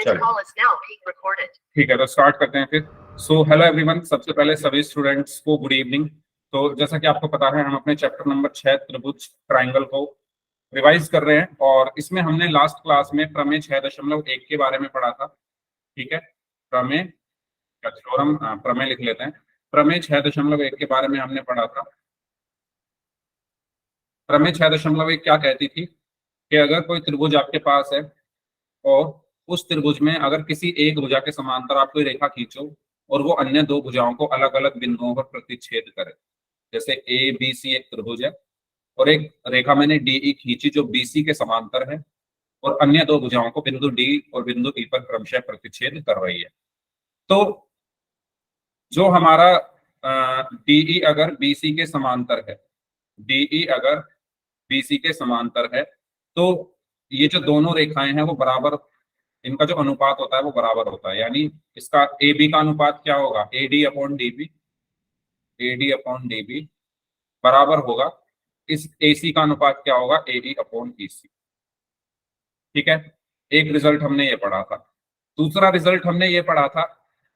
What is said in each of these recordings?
चलिए ठीक है, तो स्टार्ट करते हैं फिर। सो हेलो एवरीवन, सबसे पहले सभी स्टूडेंट्स को गुड इवनिंग। तो जैसा कि आपको पता है, हम अपने चैप्टर नंबर 6 त्रिभुज ट्राइंगल को रिवाइज कर रहे हैं, और इसमें हमने लास्ट क्लास में प्रमेय 6.1 के बारे में पढ़ा था। ठीक है, प्रमेय थ्योरम, प्रमेय लिख लेते हैं। प्रमेय 6.1 के बारे में हमने पढ़ा था। प्रमेय 6.1 क्या कहती थी कि अगर कोई त्रिभुज आपके पास है और उस त्रिभुज में अगर किसी एक भुजा के समांतर आप कोई रेखा खींचो और वो अन्य दो भुजाओं को अलग अलग बिंदुओं पर प्रतिच्छेद करे। जैसे ए बी सी एक त्रिभुज है और एक रेखा मैंने डी ई खींची जो बी सी के समांतर है और अन्य दो भुजाओं को बिंदु डी और बिंदु ई पर क्रमशः प्रतिच्छेद कर रही है। तो जो हमारा डीई अगर बीसी के समांतर है, डीई अगर बीसी के समांतर है, तो ये जो दोनों रेखाएं हैं वो बराबर, इनका जो अनुपात होता है वो बराबर होता है। यानी इसका ए बी का अनुपात क्या होगा, AD upon DB, AD upon DB बराबर होगा इस एसी का अनुपात क्या होगा, एडी अपॉन ईसी। ठीक है, एक रिजल्ट हमने ये पढ़ा था। दूसरा रिजल्ट हमने ये पढ़ा था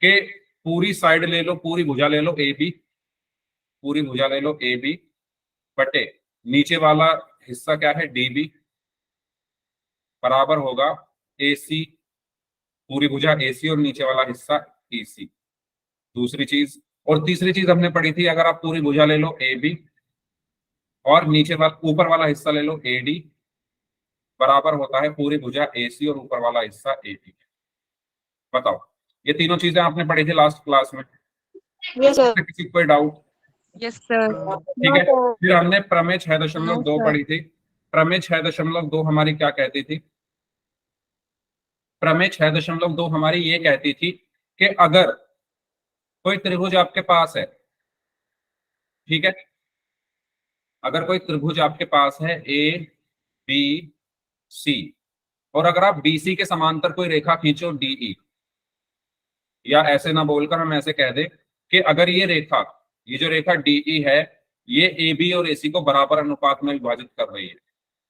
कि पूरी साइड ले लो, पूरी भुजा ले लो ए बी, पूरी भुजा ले लो ए बी बटे नीचे वाला हिस्सा क्या है डी बी बराबर होगा ए सी, पूरी भुजा ए सी और नीचे वाला हिस्सा ई सी। दूसरी चीज, और तीसरी चीज हमने पढ़ी थी, अगर आप पूरी भुजा ले लो ए बी और नीचे वाला ऊपर वाला हिस्सा ले लो ए डी बराबर होता है पूरी भुजा ए सी और ऊपर वाला हिस्सा ए डी। बताओ, ये तीनों चीजें आपने पढ़ी थी लास्ट क्लास में। Yes sir. किसी को कोई डाउट? Yes sir. ठीक है, फिर हमने प्रमेय 6.2 पढ़ी थी। प्रमेय 6.2 हमारी क्या कहती थी? प्रमेय 6.2 हमारी ये कहती थी कि अगर कोई त्रिभुज आपके पास है, ठीक है, अगर कोई त्रिभुज आपके पास है ए बी सी और अगर आप बी सी के समांतर कोई रेखा खींचो डीई, या ऐसे ना बोलकर हम ऐसे कह दें कि अगर ये रेखा, ये जो रेखा डीई है, ये ए बी और एसी को बराबर अनुपात में विभाजित कर रही है,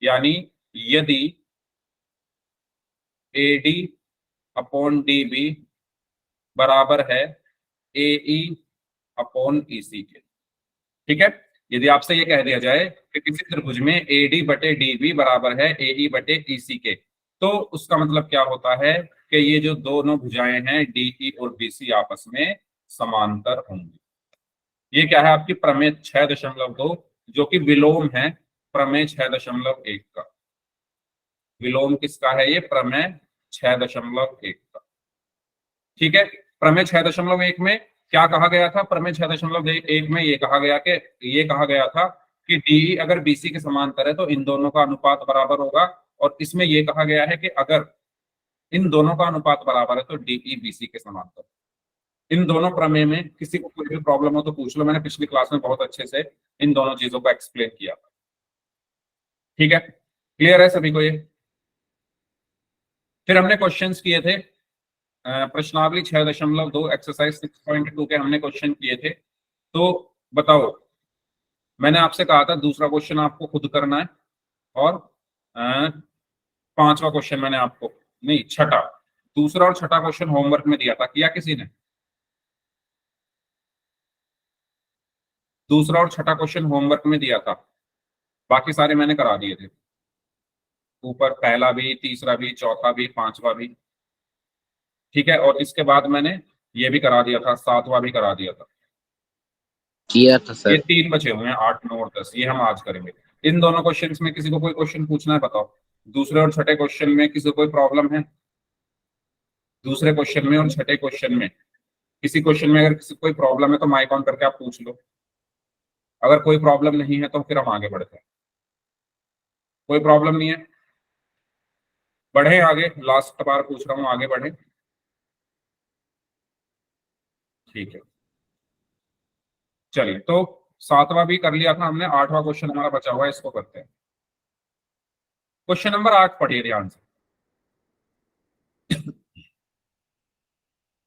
यानी यदि A D upon D B बराबर है ए ई अपॉन ई सी के। ठीक है, यदि आपसे ये कह दिया जाए कि किसी त्रिभुज में ए डी बटे डी बी बराबर है ए ई बटे ई सी के, तो उसका मतलब क्या होता है कि ये जो दोनों भुजाएं हैं डी ई और बी सी आपस में समांतर होंगी। ये क्या है आपकी प्रमेय 6.2, जो कि विलोम है प्रमेय 6.1 का। विलोम किसका है? ये प्रमेय 6.1 का। ठीक है, प्रमेय 6.1 में क्या कहा गया था? प्रमेय 6.1 में ये कहा गया था कि डीई अगर बीसी के समांतर है तो इन दोनों का अनुपात बराबर होगा, और इसमें यह कहा गया है कि अगर इन दोनों का अनुपात बराबर है तो डीई बीसी के समांतर। इन दोनों प्रमेय में किसी को कोई भी प्रॉब्लम हो तो पूछ लो, मैंने पिछली क्लास में बहुत अच्छे से इन दोनों चीजों को एक्सप्लेन किया था। ठीक है, क्लियर है सभी को ये? फिर हमने क्वेश्चंस किए थे, प्रश्नावली 6.2 एक्सरसाइज 6.2 के हमने क्वेश्चन किए थे। तो बताओ, मैंने आपसे कहा था दूसरा क्वेश्चन आपको खुद करना है, और पांचवा क्वेश्चन मैंने आपको, नहीं छठा, दूसरा और छठा क्वेश्चन होमवर्क में दिया था, किया किसी ने? दूसरा और छठा क्वेश्चन होमवर्क में दिया था, बाकी सारे मैंने करा दिए थे, ऊपर पहला भी, तीसरा भी, चौथा भी, पांचवा भी। ठीक है, और इसके बाद मैंने ये भी करा दिया था, सातवां भी करा दिया था, किया था सर। ये 3 बचे हुए हैं, 8, 9 और 10, ये हम आज करेंगे। इन दोनों क्वेश्चंस में किसी को कोई क्वेश्चन पूछना है? बताओ, दूसरे और छठे क्वेश्चन में किसी को कोई प्रॉब्लम है? दूसरे क्वेश्चन में और छठे क्वेश्चन में किसी क्वेश्चन में अगर किसी को कोई प्रॉब्लम है तो माइक ऑन करके आप पूछ लो। अगर कोई प्रॉब्लम नहीं है तो फिर हम आगे बढ़ते हैं। कोई प्रॉब्लम नहीं है, बढ़े आगे, लास्ट बार पूछ रहा हूं, आगे बढ़े। ठीक है, चलिए, तो सातवां भी कर लिया था हमने, आठवां क्वेश्चन हमारा बचा हुआ है, इसको करते हैं। क्वेश्चन नंबर 8 पढ़िए ध्यान से,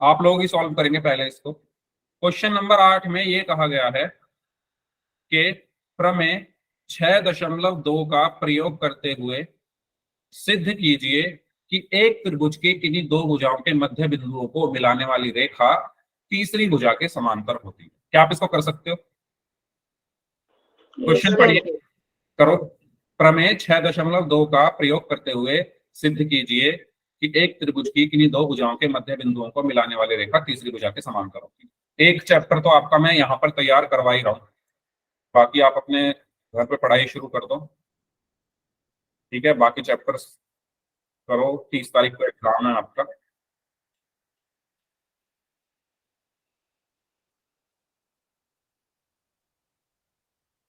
आप लोग ही सॉल्व करेंगे पहले इसको। क्वेश्चन नंबर 8 में ये कहा गया है कि प्रमेय 6.2 का प्रयोग करते हुए सिद्ध कीजिए कि एक त्रिभुज के किन्हीं दो भुजाओं के मध्य बिंदुओं को मिलाने वाली रेखा तीसरी भुजा के समांतर होती है। क्या आप इसको कर सकते हो? Yes, question sir. पढ़िए, करो। प्रमेय 6.2 का प्रयोग करते हुए सिद्ध कीजिए कि एक त्रिभुज की किन्हीं दो भुजाओं के मध्य बिंदुओं को मिलाने वाली रेखा तीसरी भुजा के समांतर होती है। एक चैप्टर तो आपका मैं यहाँ पर तैयार करवा ही रहा हूँ, बाकी आप अपने घर पे पढ़ाई शुरू कर दो, ठीक है? बाकी चैप्टर्स करो, 30 तारीख को एग्जाम है आपका।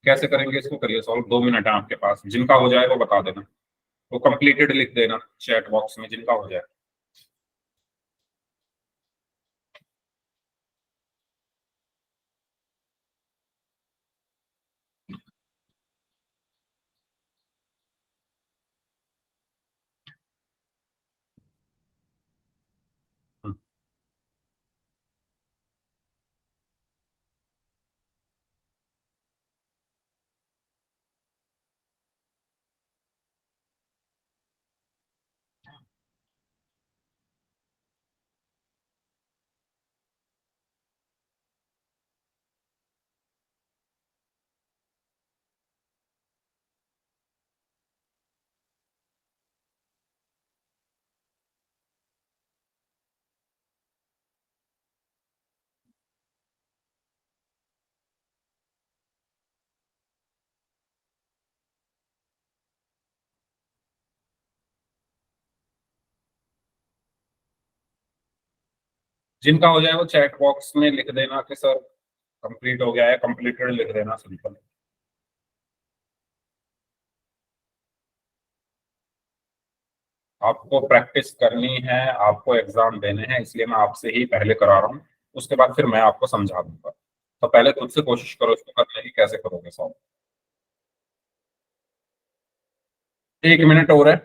कैसे करेंगे इसको? करिए सॉल्व, 2 मिनट है आपके पास। जिनका हो जाए वो बता देना, वो कंप्लीटेड लिख देना चैट बॉक्स में, जिनका हो जाए। जिनका हो जाए वो चैट बॉक्स में लिख देना कि सर कंप्लीट हो गया है, कंप्लीटेड लिख देना, सिंपल। आपको प्रैक्टिस करनी है, आपको एग्जाम देने हैं, इसलिए मैं आपसे ही पहले करा रहा हूँ। उसके बाद फिर मैं आपको समझा दूंगा। तो पहले खुद से कोशिश करो इसको करने की, कैसे करोगे सॉल्व। 1 मिनट और है,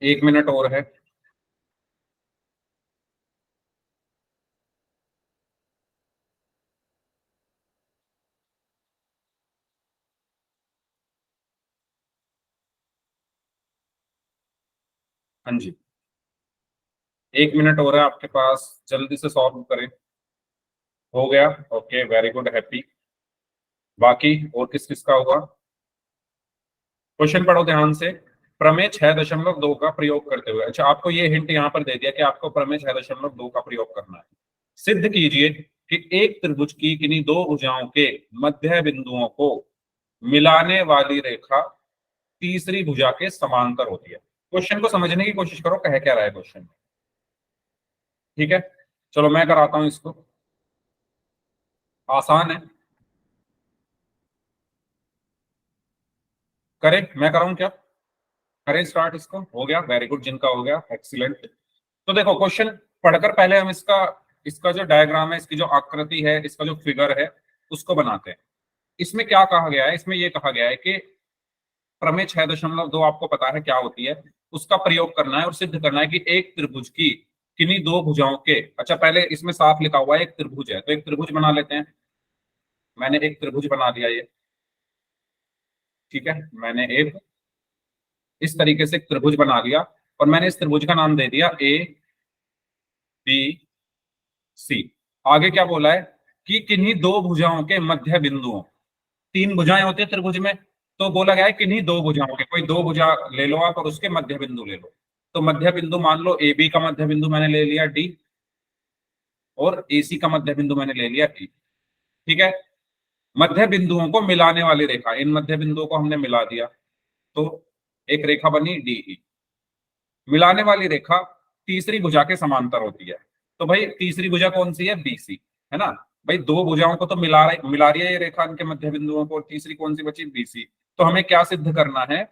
1 मिनट और है। हाँ जी, 1 मिनट और है आपके पास, जल्दी से सॉल्व करें। हो गया? Okay, very good, happy. बाकी और किस किस का हुआ? क्वेश्चन पढ़ो ध्यान से। प्रमेय 6.2 का प्रयोग करते हुए, अच्छा आपको ये हिंट यहाँ पर दे दिया कि आपको प्रमेय 6.2 का प्रयोग करना है। सिद्ध कीजिए कि एक त्रिभुज की किन्हीं दो भुजाओं के मध्य बिंदुओं को मिलाने वाली रेखा तीसरी भुजा के समांतर होती है। क्वेश्चन को समझने की कोशिश करो, कह क्या रहा है क्वेश्चन, ठीक है? चलो मैं कराता हूं इसको, आसान है। करें? मैं कराऊं क्या? करें स्टार्ट इसको? हो गया, वेरी गुड। जिनका हो गया, एक्सीलेंट। तो देखो क्वेश्चन पढ़कर पहले हम इसका इसका जो डायग्राम है, इसकी जो आकृति है, इसका जो फिगर है, उसको बनाते हैं। इसमें क्या कहा गया है? इसमें यह कहा गया है कि प्रमेय 6.2 आपको पता है क्या होती है, उसका प्रयोग करना है और सिद्ध करना है कि एक त्रिभुज की किन्हीं दो भुजाओं के, अच्छा पहले इसमें साफ लिखा हुआ है एक त्रिभुज है, तो एक त्रिभुज बना लेते हैं। मैंने एक त्रिभुज बना दिया ये, ठीक है? मैंने एक इस तरीके से एक त्रिभुज बना लिया और मैंने इस त्रिभुज का नाम दे दिया ए बी सी। आगे क्या बोला है कि किन्हीं दो भुजाओं के मध्य बिंदुओं, तीन भुजाएं होती है त्रिभुज में, तो बोला गया है किन्हीं दो भुजाओं के, कोई दो भुजा ले लो आप और उसके मध्य बिंदु ले लो। तो मध्य बिंदु मान लो ए बी का मध्य बिंदु मैंने ले लिया डी, और ए सी का मध्य बिंदु मैंने ले लिया ई, ठीक है? मध्य बिंदुओं को मिलाने वाली रेखा, इन मध्य बिंदुओं को हमने मिला दिया, तो एक रेखा बनी डीई। मिलाने वाली रेखा तीसरी भुजा के समांतर होती है। तो भाई तीसरी भुजा कौन सी है? बीसी, है ना? भाई दो भुजाओं को तो मिला रही है ये रेखा इनके मध्य बिंदुओं को, और तीसरी कौन सी बची? बीसी। तो हमें क्या सिद्ध करना है?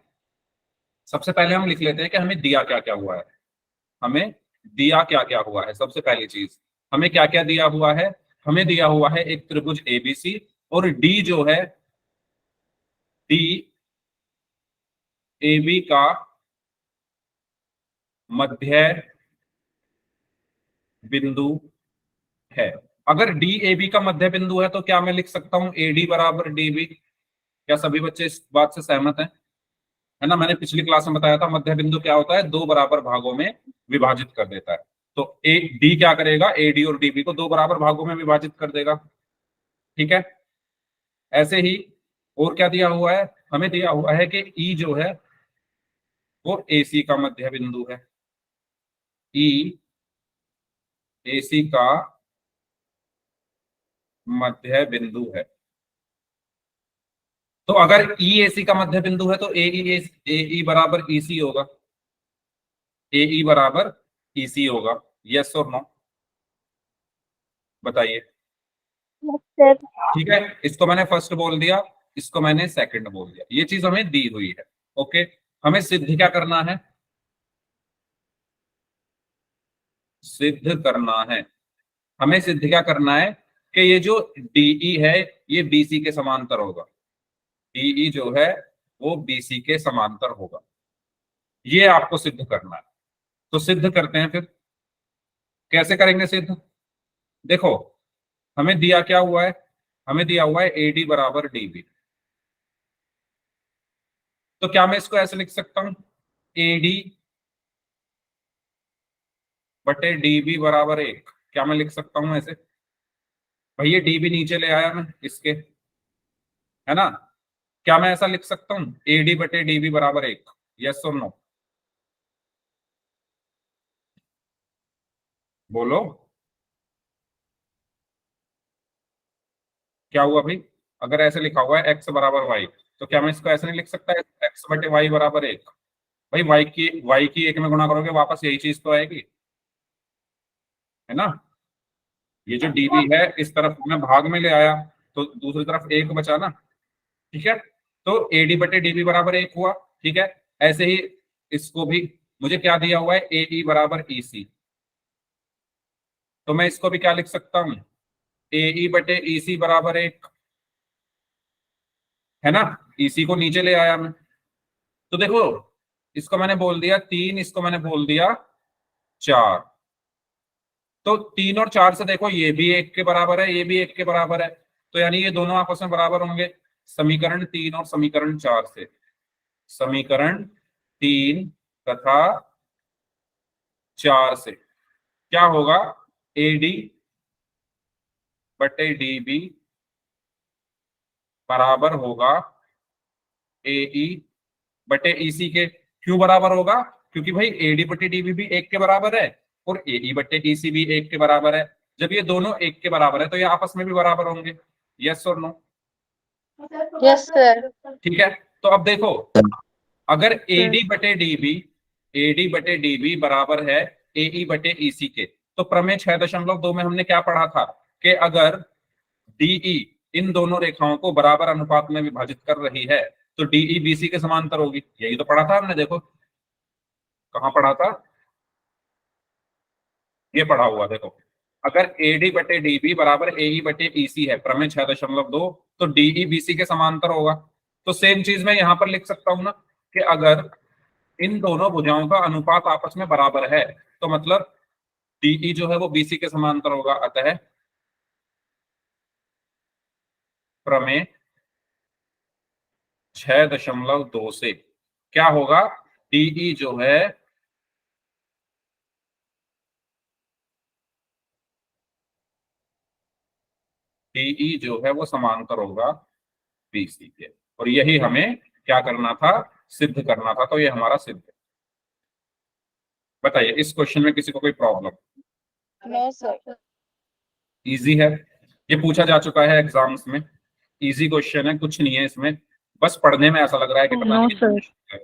सबसे पहले हम लिख लेते हैं कि हमें दिया क्या क्या हुआ है। हमें दिया क्या क्या हुआ है? सबसे पहली चीज, हमें क्या क्या दिया हुआ है? हमें दिया हुआ है एक त्रिभुज एबीसी, और डी जो है, डी ए बी का मध्य बिंदु है। अगर डी ए बी का मध्य बिंदु है तो क्या मैं लिख सकता हूं ए डी बराबर डी बी? क्या सभी बच्चे इस बात से सहमत हैं? है ना। मैंने पिछली क्लास में बताया था मध्य बिंदु क्या होता है, दो बराबर भागों में विभाजित कर देता है। तो ए डी क्या करेगा, ए डी और डीबी को दो बराबर भागों में विभाजित कर देगा। ठीक है, ऐसे ही और क्या दिया हुआ है, हमें दिया हुआ है कि ई जो है वो एसी का मध्य बिंदु है। ई एसी का मध्य बिंदु है। तो अगर ई एसी का मध्य बिंदु है तो ए ई बराबर ईसी होगा, ए ई बराबर ईसी होगा। यस और नो, बताइए। सर। ठीक है, इसको मैंने फर्स्ट बोल दिया, इसको मैंने सेकंड बोल दिया, ये चीज हमें दी हुई है। ओके, हमें सिद्ध क्या करना है, सिद्ध करना है, हमें सिद्ध क्या करना है कि ये जो डीई है ये बीसी के समांतर होगा। डीई जो है वो बीसी के समांतर होगा, ये आपको सिद्ध करना है। तो सिद्ध करते हैं फिर, कैसे करेंगे सिद्ध। देखो, हमें दिया क्या हुआ है, हमें दिया हुआ है एडी बराबर डीबी। तो क्या मैं इसको ऐसे लिख सकता हूं, एडी बटे डीबी बराबर 1, क्या मैं लिख सकता हूं ऐसे। भाई ये डीबी नीचे ले आया मैं इसके, है ना। क्या मैं ऐसा लिख सकता हूं, एडी बटे डीबी बराबर 1, यस और नो, बोलो। क्या हुआ भाई, अगर ऐसे लिखा हुआ है एक्स बराबर वाई, तो क्या मैं इसको ऐसे नहीं लिख सकता, एक्स बटे वाई बराबर 1। भाई वाई की 1 में गुणा करोगे वापस यही चीज तो आएगी, है ना। ये जो डीबी है इस तरफ मैं भाग में ले आया तो दूसरी तरफ 1 बचा ना। ठीक है, तो एडी बटे डीबी बराबर 1 हुआ। ठीक है, ऐसे ही इसको भी मुझे क्या दिया हुआ है, ए ई बराबर ई सी, तो मैं इसको भी क्या लिख सकता हूं, ए ई बटे ई सी बराबर 1, है ना। ईसी को नीचे ले आया मैं, तो देखो इसको मैंने बोल दिया 3, इसको मैंने बोल दिया 4। तो 3 और 4 से देखो ये भी 1 के बराबर है, ये भी 1 के बराबर है, तो यानी ये दोनों आपस में बराबर होंगे। समीकरण 3 और समीकरण 4 से, समीकरण 3 तथा 4 से क्या होगा, एडी बटे डीबी बराबर होगा एई बटे ईसी के। क्यों बराबर होगा, क्योंकि भाई एडी बटे डीबी भी 1 के बराबर है और एई बटे ईसी भी 1 के बराबर है। जब ये दोनों 1 के बराबर है तो ये आपस में भी बराबर होंगे, यस और नो। Yes sir. ठीक है, तो अब देखो, अगर एडी बटे डीबी बराबर है एई बटे ईसी के, तो प्रमेय 6.2 में हमने क्या पढ़ा था कि अगर डीई इन दोनों रेखाओं को बराबर अनुपात में विभाजित कर रही है तो डीई बीसी के समांतर होगी। यही तो पढ़ा था हमने, देखो कहाँ पढ़ा था, ये पढ़ा हुआ देखो। अगर एडी बटे डीबी बराबर एई बटे ईसी है, प्रमेय 6.2, तो डीई बीसी के समांतर होगा। तो सेम चीज मैं यहां पर लिख सकता हूं ना, कि अगर इन दोनों भुजाओं का अनुपात आपस में बराबर है तो मतलब डीई जो है वो बीसी के समांतर होगा। अतः प्रमेय 6.2 से क्या होगा, डीई जो है डीई जो है वो समांतर होगा बीसी के। और यही हमें क्या करना था, सिद्ध करना था। तो ये हमारा सिद्ध है। बताइए इस क्वेश्चन में किसी को कोई प्रॉब्लम। No sir. इजी है, ये पूछा जा चुका है एग्जाम्स में, इजी क्वेश्चन है, कुछ नहीं है इसमें, बस पढ़ने में ऐसा लग रहा है कि पता नो नहीं सर। कितना है।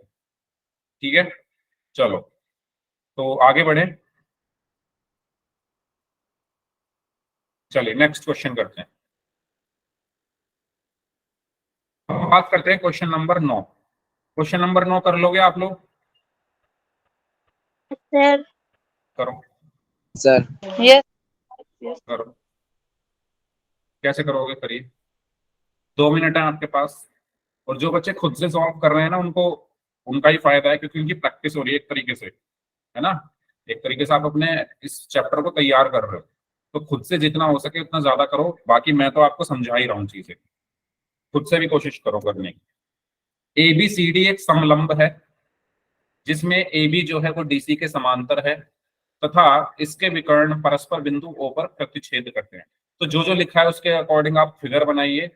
ठीक है, चलो तो आगे बढ़े, चलिए नेक्स्ट क्वेश्चन करते हैं। अब बात करते हैं क्वेश्चन नंबर 9। क्वेश्चन नंबर 9 कर लोगे आप लोग, सर। करो सर। यस। यस। करो, कैसे करोगे करिए, 2 मिनट है आपके पास। और जो बच्चे खुद से सॉल्व कर रहे हैं ना उनको, उनका ही फायदा है क्योंकि उनकी प्रैक्टिस हो रही है एक तरीके से, है ना। एक तरीके से आप अपने इस चैप्टर को तैयार कर रहे हो, तो खुद से जितना हो सके उतना ज्यादा करो। बाकी मैं तो आपको समझा ही रहा हूँ चीजें, खुद से भी कोशिश करो करने की। ए बी सी डी एक समलंब है जिसमें ए बी जो है वो डीसी के समांतर है तथा इसके विकर्ण परस्पर बिंदु ओ पर प्रतिच्छेद करते हैं। तो जो जो लिखा है उसके अकॉर्डिंग आप फिगर बनाइए।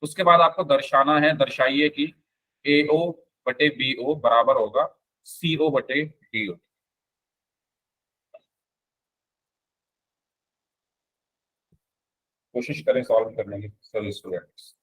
उसके बाद आपको दर्शाना है, दर्शाइए कि ए ओ बटे बी ओ बराबर होगा सी ओ बटे डी ओ। कोशिश करें सॉल्व करने की सभी स्टूडेंट्स।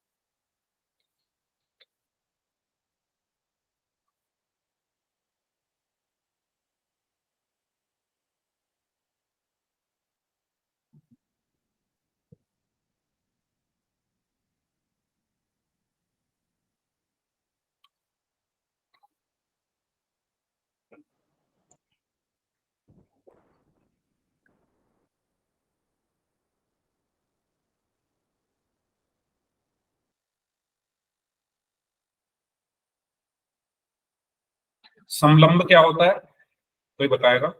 समलंब क्या होता है, कोई बताएगा?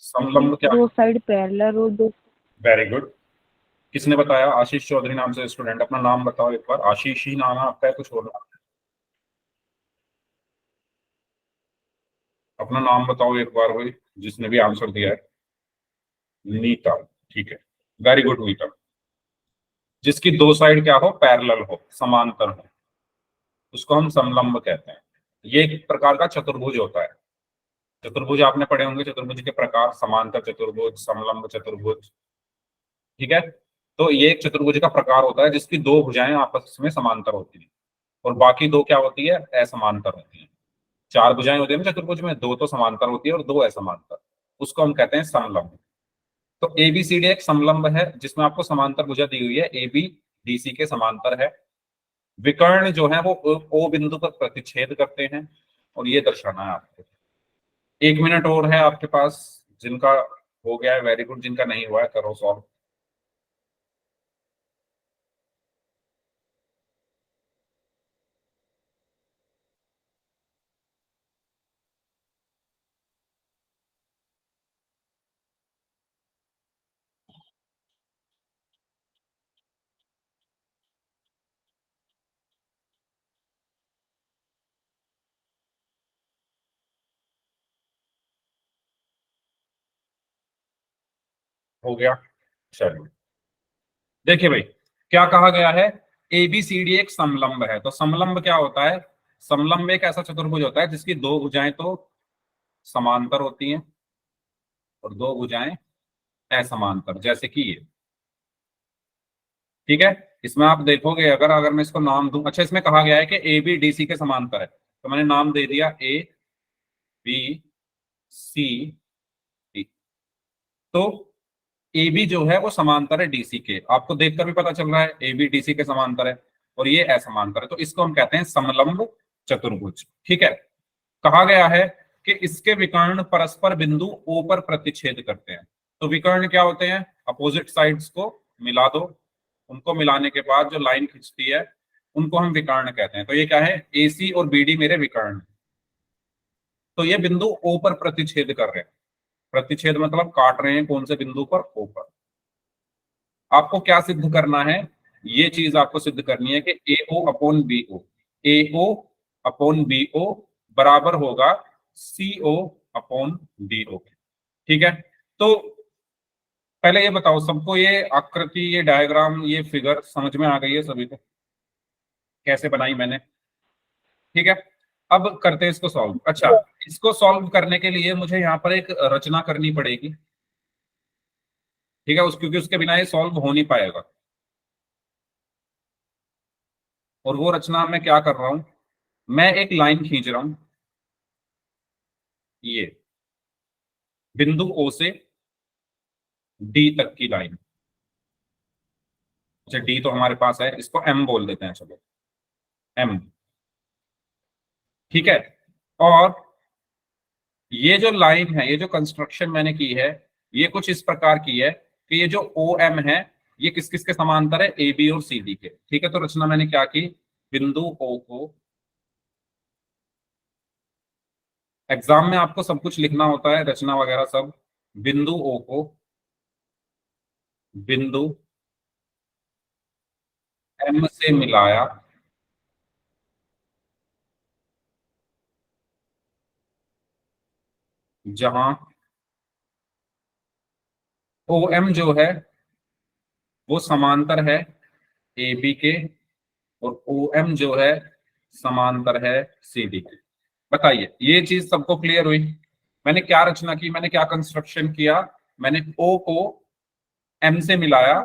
समलंब क्या? दो साइड पैरेलल और दो। Very good. किसने बताया? आशीष चौधरी नाम से स्टूडेंट। अपना नाम बताओ एक बार। आशीष ही नाम है आपका है कुछ और नाम है? अपना नाम बताओ एक बार भाई, जिसने भी आंसर दिया है। नीता, ठीक है, वेरी गुड नीता। जिसकी दो साइड क्या हो, पैरेलल हो, समांतर हो, उसको हम समलंब कहते हैं। ये एक प्रकार का चतुर्भुज होता है। चतुर्भुज आपने पढ़े होंगे, चतुर्भुज के प्रकार, समांतर चतुर्भुज, समलंब चतुर्भुज, ठीक है। तो ये एक चतुर्भुज का प्रकार होता है जिसकी दो भुजाएं आपस में समांतर होती हैं और बाकी दो क्या होती है, असमांतर होती हैं। चार भुजाएं होती है ना चतुर्भुज में, दो तो समांतर होती है और दो असमांतर, उसको हम कहते हैं समलंब। तो एबीसीडी एक समलंब है जिसमें आपको समांतर भुजा दी हुई है, ए बी डी सी के समांतर है। विकर्ण जो है वो ओ बिंदु पर प्रतिच्छेद करते हैं और ये दर्शाना है आपको। 1 मिनट और है आपके पास, जिनका हो गया है वेरी गुड, जिनका नहीं हुआ है करो सॉल्व। हो गया, चलिए। देखिए भाई, क्या कहा गया है, एबीसीडी एक समलंब है। तो समलंब क्या होता है? समलंब एक ऐसा चतुर्भुज होता है जिसकी दो भुजाएं तो समांतर होती हैं और दो भुजाएं असमांतर, जैसे कि ये, ठीक है। इसमें आप देखोगे, अगर अगर मैं इसको नाम दूं, अच्छा इसमें कहा गया है कि ए बी डी सी के समांतर है, तो मैंने नाम दे दिया ए बी सी डी। तो ए बी जो है वो समांतर है डीसी के, आपको देखकर भी पता चल रहा है ए बी डीसी के समांतर है और ये असमांतर है, तो इसको हम कहते हैं समलंब चतुर्भुज, ठीक है। कहा गया है कि इसके विकर्ण परस्पर बिंदु ओ पर प्रतिच्छेद करते हैं। तो विकर्ण क्या होते हैं? अपोजिट साइड्स को मिला दो, उनको मिलाने के बाद जो लाइन खिंचती है उनको हम विकर्ण कहते हैं। तो ये क्या है, ए सी और बी डी मेरे विकर्ण हैं। तो ये बिंदु ओ पर प्रतिच्छेद कर रहे हैं। प्रतिच्छेद मतलब काट रहे हैं कौन से बिंदु पर? ओ पर। आपको क्या सिद्ध करना है? ये चीज आपको सिद्ध करनी है कि ए ओ अपॉन बी ओ, ए ओ अपॉन बी ओ बराबर होगा सी ओ अपॉन डी ओ, ठीक है। तो पहले ये बताओ सबको, ये आकृति, ये डायग्राम, ये फिगर समझ में आ गई है सभी को, कैसे बनाई मैंने? ठीक है। अब करते हैं इसको सॉल्व। अच्छा, इसको सॉल्व करने के लिए मुझे यहाँ पर एक रचना करनी पड़ेगी, ठीक है, क्योंकि उसके बिना ये सॉल्व हो नहीं पाएगा। और वो रचना मैं क्या कर रहा हूं, मैं एक लाइन खींच रहा हूं, ये बिंदु ओ से डी तक की लाइन। अच्छा, डी तो हमारे पास है, इसको एम बोल देते हैं, चलो एम, ठीक है। और ये जो लाइन है, ये जो कंस्ट्रक्शन मैंने की है, ये कुछ इस प्रकार की है कि ये जो ओ एम है ये किस किस के समांतर है? ए बी और सी डी के, ठीक है। तो रचना मैंने क्या की, बिंदु ओ को, एग्जाम में आपको सब कुछ लिखना होता है, रचना वगैरह सब। बिंदु ओ को बिंदु एम से मिलाया जहां ओ एम जो है वो समांतर है ए बी के, और ओ एम जो है समांतर है सी डी के। बताइए, ये चीज सबको क्लियर हुई? मैंने क्या रचना की, मैंने क्या कंस्ट्रक्शन किया? मैंने ओ को एम से मिलाया,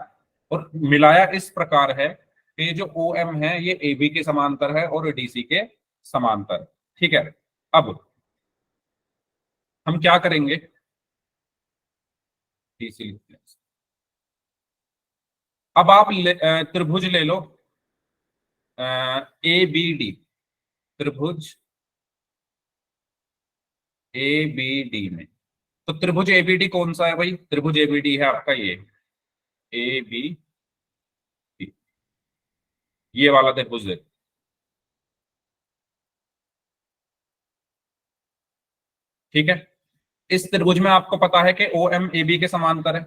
और मिलाया इस प्रकार है कि जो ओ एम है ये ए बी के समांतर है और डीसी के समांतर है। ठीक है, अब हम क्या करेंगे, डीसी लिखते हैं। अब आप त्रिभुज ले लो ए बी डी, त्रिभुज ए बी डी में। तो त्रिभुज एबीडी कौन सा है भाई? त्रिभुज एबीडी है आपका ये ए बी डी, ये वाला त्रिभुज है। ठीक है, इस त्रिभुज में आपको पता है कि ओ एम ए बी के समांतर है।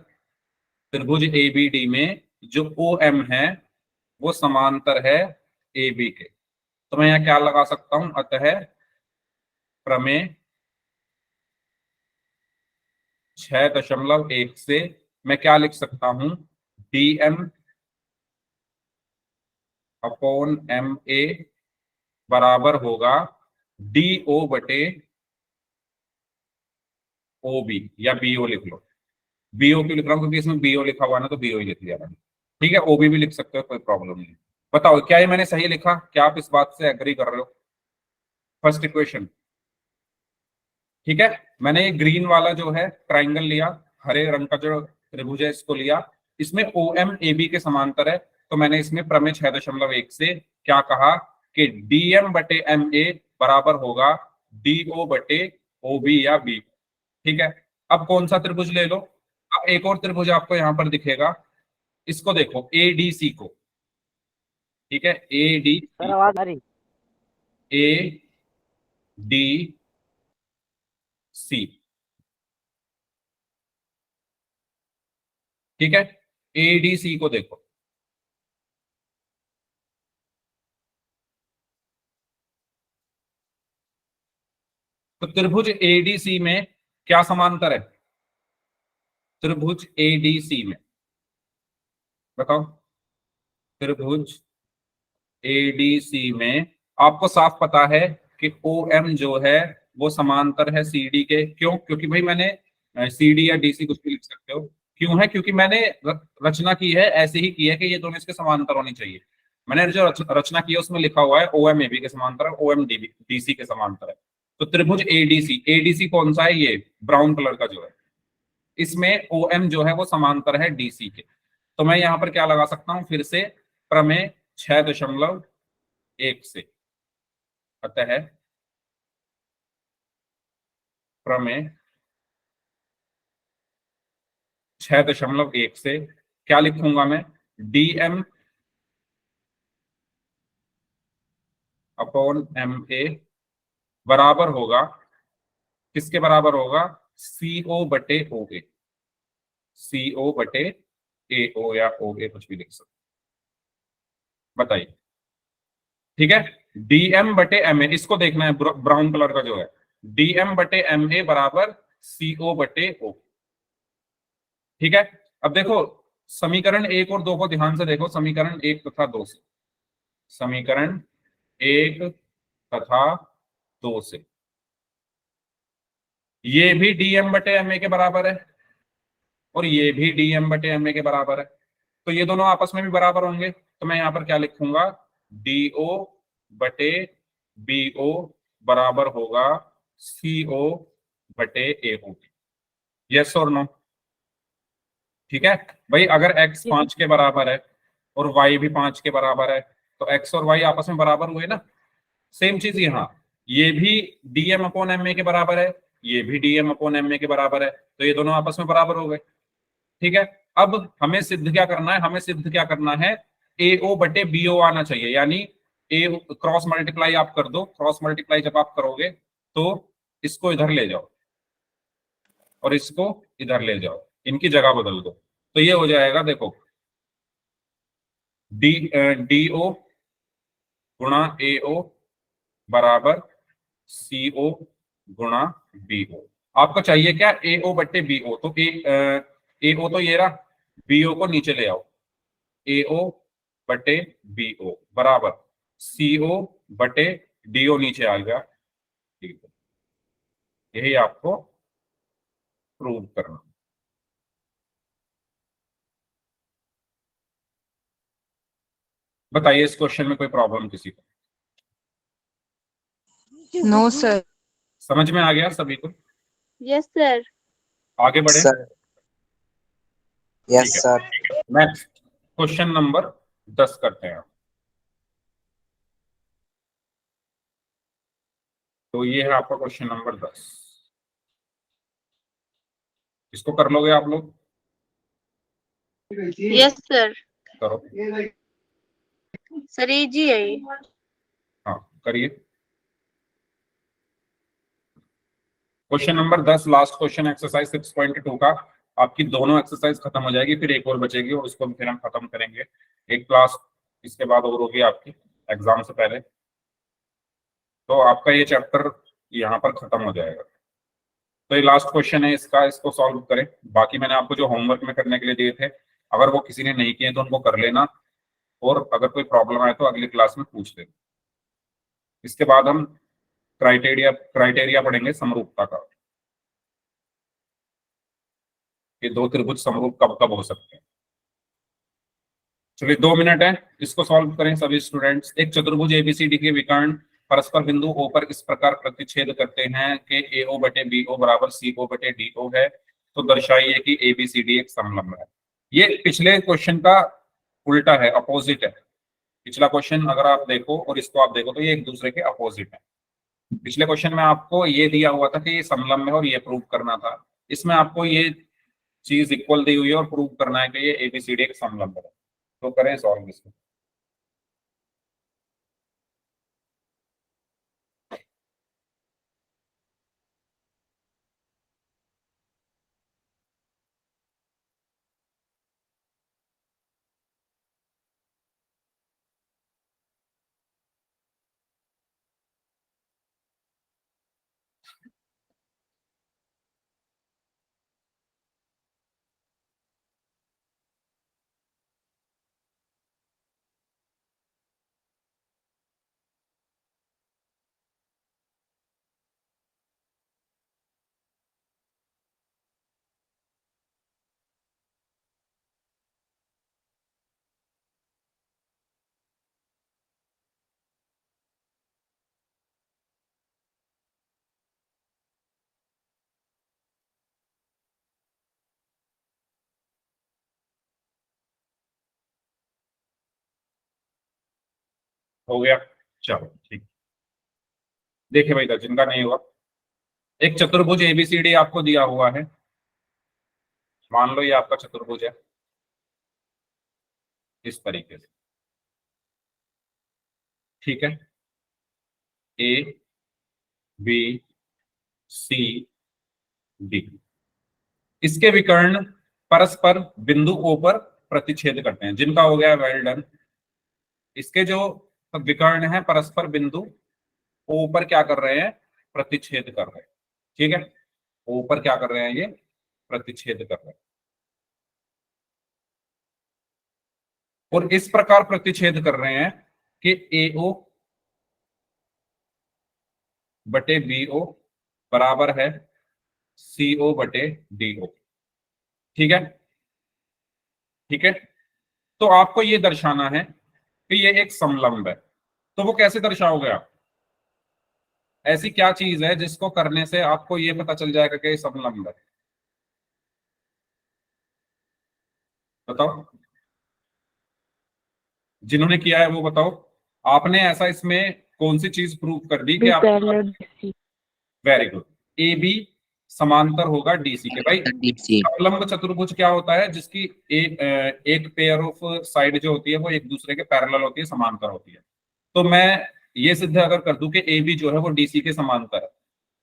त्रिभुज ए बी डी में जो ओ एम है वो समांतर है ए बी के। तो मैं यहाँ क्या लगा सकता हूं, अतः प्रमेय 6.1 से मैं क्या लिख सकता हूं, D M upon M A बराबर होगा डी ओ बटे ओ बी, या बी ओ लिख लो। बीओ क्यों लिख रहा हूँ, क्योंकि इसमें बीओ लिखा हुआ है ना, तो बीओ ही लिख लिया मैंने। ठीक है, ओबी भी लिख सकते हो, कोई प्रॉब्लम नहीं। बताओ क्या ये मैंने सही लिखा? क्या आप इस बात से एग्री कर रहे हो? First equation. ठीक है, मैंने ये ग्रीन वाला जो है ट्राइंगल लिया, हरे रंग का जो त्रिभुज है इसको लिया, इसमें ओ एम ए बी के समांतर है। तो मैंने इसमें प्रमेय 6.1 से क्या कहा कि डी एम बटे एम ए बराबर होगा डी ओ बटे ओ बी या बी। ठीक है, अब कौन सा त्रिभुज ले लो? अब एक और त्रिभुज आपको यहां पर दिखेगा, इसको देखो, ए डी सी को। ठीक है, ए डी सर आवाज आ रही? A D C. ठीक है, ए डी सी को देखो। तो त्रिभुज एडीसी में क्या समांतर है? त्रिभुज एडीसी में बताओ, त्रिभुज एडीसी में आपको साफ पता है कि ओ एम जो है वो समांतर है सी डी के। क्यों? क्योंकि भाई मैंने सी डी या डीसी कुछ भी लिख सकते हो। क्यों है? क्योंकि मैंने रचना की है, ऐसे ही की है कि ये दोनों इसके समांतर होनी चाहिए। मैंने जो रचना की है उसमें लिखा हुआ है ओ एम ए बी के समांतर है, ओ एम डी डीसी के समांतर है। तो त्रिभुज एडीसी, एडीसी कौन सा है? ये ब्राउन कलर का जो है, इसमें ओ एम जो है वो समांतर है डीसी के। तो मैं यहां पर क्या लगा सकता हूं, फिर से प्रमेय 6.1 से, अतः प्रमेय 6.1 से क्या लिखूंगा मैं, D M upon M A बराबर होगा, किसके बराबर होगा? सीओ बटे ओ ए, सीओ बटे ए ओ, या ओ ए कुछ भी लिख सकते। बताइए। ठीक है, डीएम बटे एम ए, इसको देखना है, ब्राउन कलर का जो है, डीएम बटे एम ए बराबर सीओ बटे ओ। ठीक है, अब देखो समीकरण 1 और 2 को ध्यान से देखो, समीकरण 1 तथा 2 से, समीकरण 1 तथा 2 से ये भी डीएम बटे एम ए के बराबर है, और ये भी डीएम बटे एम ए के बराबर है। तो ये दोनों आपस में भी बराबर होंगे। तो मैं यहां पर क्या लिखूंगा, डीओ बटे बीओ बराबर होगा सीओ बटे एओ। यस और नो? ठीक है भाई, अगर x 5 के बराबर है और y भी 5 के बराबर है, तो x और y आपस में बराबर हुए ना। सेम चीज यहाँ, ये भी dm अपॉन एम ए के बराबर है, ये भी dm अपॉन एम ए के बराबर है, तो ये दोनों आपस में बराबर हो गए। ठीक है, अब हमें सिद्ध क्या करना है, हमें सिद्ध क्या करना है, AO बटे BO आना चाहिए, यानी ए क्रॉस मल्टीप्लाई आप कर दो। क्रॉस मल्टीप्लाई जब आप करोगे तो इसको इधर ले जाओ और इसको इधर ले जाओ, इनकी जगह बदल दो। तो ये हो जाएगा, देखो, डी ओ गुणा ए ओ बराबर सी ओ गुणा बी ओ। आपको चाहिए क्या, ए ओ बट्टे बी ओ। तो ए ओ तो ये रहा, बी ओ को नीचे ले आओ, ए ओ बटे बी ओ बराबर सी ओ बटे डी ओ नीचे आ गया। ठीक है, यही आपको प्रूव करना। बताइए इस क्वेश्चन में कोई प्रॉब्लम किसी को? No sir. समझ में आ गया सभी को? Yes, sir. आगे बढ़े। सर। ठीक यस है, सर। नेक्स्ट क्वेश्चन नंबर 10 करते हैं। तो ये है आपका क्वेश्चन नंबर 10। इसको कर लोगे आप लोग? Yes, sir. करो। Sir, easy है ये। हाँ, करिए। Question number 10, last question, exercise 6.2 का। आपकी दोनों एक्सरसाइज खत्म हो जाएगी, फिर एक और बचेगी और उसको भी फिर हम खत्म करेंगे। एक क्लास इसके बाद और होगी आपकी एग्जाम से पहले, तो आपका ये चैप्टर यहाँ पर खत्म हो जाएगा। तो ये लास्ट क्वेश्चन है इसका, इसको सॉल्व करें। बाकी मैंने आपको जो होमवर्क में करने के लिए दिए थे, अगर वो किसी ने नहीं किए तो उनको कर लेना, और अगर कोई प्रॉब्लम आए तो अगली क्लास में पूछ लेना। इसके बाद हम क्राइटेरिया पढ़ेंगे समरूपता का, कि दो त्रिभुज समरूप कब कब हो सकते हैं। चलिए 2 मिनट है, इसको सॉल्व करें सभी स्टूडेंट्स। एक चतुर्भुज एबीसीडी के विकर्ण परस्पर बिंदु O पर इस प्रकार प्रतिच्छेद करते हैं कि AO बटे BO बराबर CO बटे DO है, तो दर्शाइए कि ABCD एक समलंब है। ये पिछले क्वेश्चन का उल्टा है, अपोजिट है। पिछला क्वेश्चन अगर आप देखो और इसको आप देखो तो ये एक दूसरे के अपोजिट है। पिछले क्वेश्चन में आपको ये दिया हुआ था कि ये समलंब है और ये प्रूव करना था। इसमें आपको ये चीज इक्वल दी हुई है और प्रूव करना है कि ये ABCD एक समलंब है। तो करें सॉल्व इसको। हो गया, चलो ठीक। देखिए भाई, जिनका नहीं हुआ, एक चतुर्भुज ABCD आपको दिया हुआ है। मान लो ये आपका चतुर्भुज है इस तरीके से, ठीक है, ABCD। इसके विकर्ण परस्पर बिंदु O पर प्रतिच्छेद करते हैं, जिनका हो गया वेल डन। इसके जो विकर्ण है परस्पर बिंदु O पर क्या कर रहे हैं, प्रतिच्छेद कर रहे हैं। ठीक है, O पर क्या कर रहे हैं, ये प्रतिच्छेद कर रहे हैं, और इस प्रकार प्रतिच्छेद कर रहे हैं कि AO बटे BO बराबर है CO बटे DO। ठीक है, ठीक है। तो आपको ये दर्शाना है कि ये एक समलंब है। तो वो कैसे दर्शाओगे आप? ऐसी क्या चीज है जिसको करने से आपको ये पता चल जाएगा कि ये समलंब है? बताओ, जिन्होंने किया है वो बताओ। आपने ऐसा इसमें कौन सी चीज प्रूव कर दी कि आप? वेरी गुड, AB समांतर होगा DC के। भाई डीसी। समलंब चतुर्भुज क्या होता है, जिसकी एक पेयर ऑफ साइड जो होती है वो एक दूसरे के पैरेलल होती है, समांतर होती है। तो मैं ये सिद्ध अगर कर दूं कि AB जो है वो DC के समांतर है,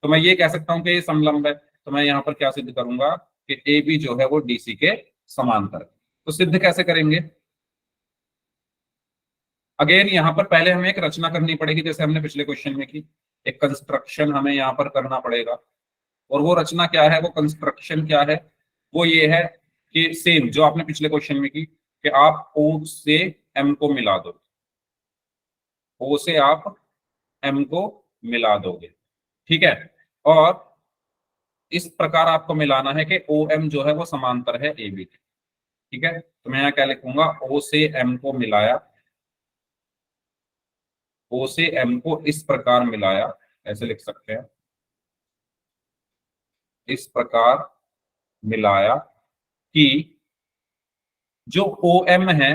तो मैं ये कह सकता हूं कि ये समलंब है। तो मैं यहाँ पर क्या सिद्ध करूंगा कि AB जो है वो DC के समांतर है। तो सिद्ध कैसे करेंगे? अगेन यहां पर पहले हमें एक रचना करनी पड़ेगी, जैसे हमने पिछले क्वेश्चन में की। एक कंस्ट्रक्शन हमें यहाँ पर करना पड़ेगा, और वो रचना क्या है, वो कंस्ट्रक्शन क्या है? वो ये है कि सेम जो आपने पिछले क्वेश्चन में की, कि आप O से M को मिला दो, O से आप M को मिला दोगे, ठीक है। और इस प्रकार आपको मिलाना है कि OM जो है वो समांतर है AB के, ठीक है। तो मैं यहाँ क्या लिखूंगा, O से M को मिलाया, O से M को इस प्रकार मिलाया, ऐसे लिख सकते हैं, इस प्रकार मिलाया कि जो OM है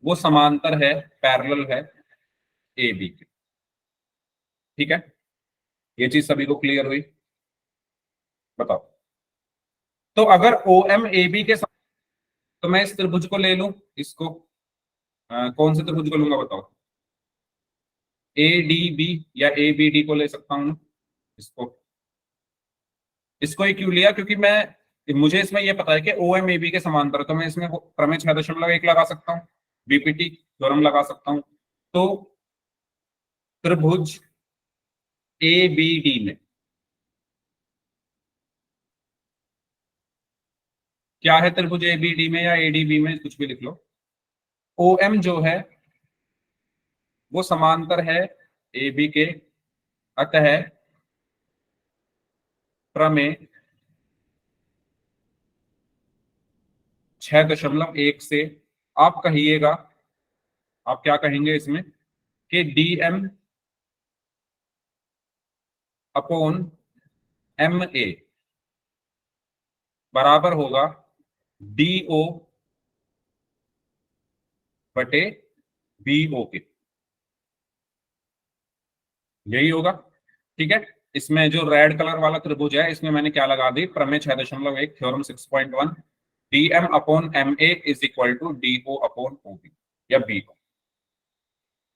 वो समांतर है, पैरेलल है AB के, ठीक है। ये चीज सभी को क्लियर हुई? बताओ। तो अगर OM AB के तो मैं इस त्रिभुज को ले लूं, इसको कौन से त्रिभुज को लूंगा बताओ? ADB या ABD को ले सकता हूं इसको। इसको ही क्यों लिया? क्योंकि मुझे इसमें यह पता है कि OM AB के समांतर है, तो मैं इसमें प्रमेय 6.1 लगा सकता हूँ, बीपीटी थ्योरम लगा सकता हूं। तो त्रिभुज ABD में क्या है? त्रिभुज ABD में या ADB में, कुछ भी लिख लो, OM जो है वो समांतर है AB के, अतः प्रमेय 6.1 से आप कहिएगा, आप क्या कहेंगे इसमें, कि DM अपॉन MA बराबर होगा DO बटे BO के, यही होगा, ठीक है। इसमें जो रेड कलर वाला त्रिभुज है, इसमें मैंने क्या लगा दी, प्रमेय 6.1 theorem 6.1, DM upon MA is equal to DO upon OB या BO,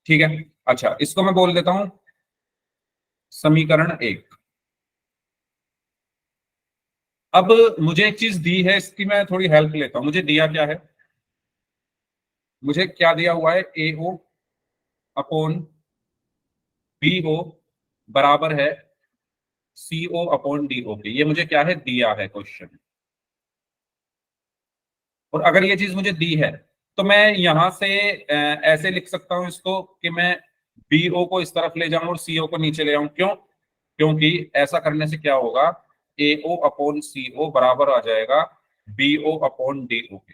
ठीक है। अच्छा, इसको मैं बोल देता हूं समीकरण 1। अब मुझे एक चीज दी है, इसकी मैं थोड़ी हेल्प लेता हूं। मुझे दिया क्या है, मुझे क्या दिया हुआ है, AO अपॉन BO बराबर है CO अपॉन DO के। ये मुझे क्या है, दिया है क्वेश्चन। और अगर ये चीज मुझे दी है तो मैं यहां से ऐसे लिख सकता हूं इसको, कि मैं BO को इस तरफ ले जाऊं और CO को नीचे ले आऊं। क्यों? क्योंकि ऐसा करने से क्या होगा, AO अपॉन CO बराबर आ जाएगा BO अपॉन DO के,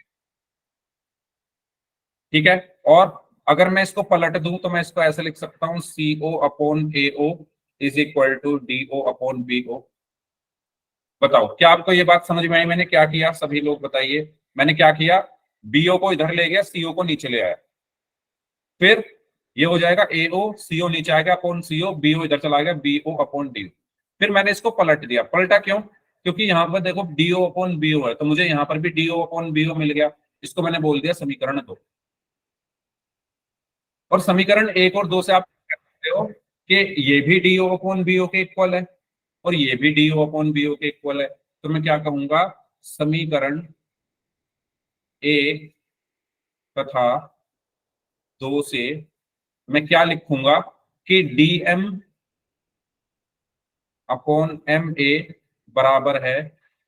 ठीक है। और अगर मैं इसको पलट दूं तो मैं इसको ऐसे लिख सकता हूं, CO upon AO is equal to DO upon BO। बताओ, क्या आपको ये बात समझ में आई? मैंने क्या किया, सभी लोग बताइए। मैंने क्या किया, BO को इधर ले गया, CO को नीचे ले आया, फिर ये हो जाएगा AO, CO नीचे आ गया अपॉन CO, BO इधर चला गया, BO अपॉन DO। फिर मैंने इसको पलट दिया। पलटा क्यों? क्योंकि यहाँ पर देखो DO अपॉन BO है, तो मुझे यहाँ पर भी DO अपॉन BO मिल गया। इसको मैंने बोल दिया समीकरण 2। और समीकरण 1 और 2 से आप कह सकते हो कि ये भी DO अपॉन BO के इक्वल है और ये भी DO अपॉन BO के इक्वल है। तो मैं क्या कहूंगा, समीकरण 1 तथा 2 से मैं क्या लिखूंगा, कि DM अपॉन MA बराबर है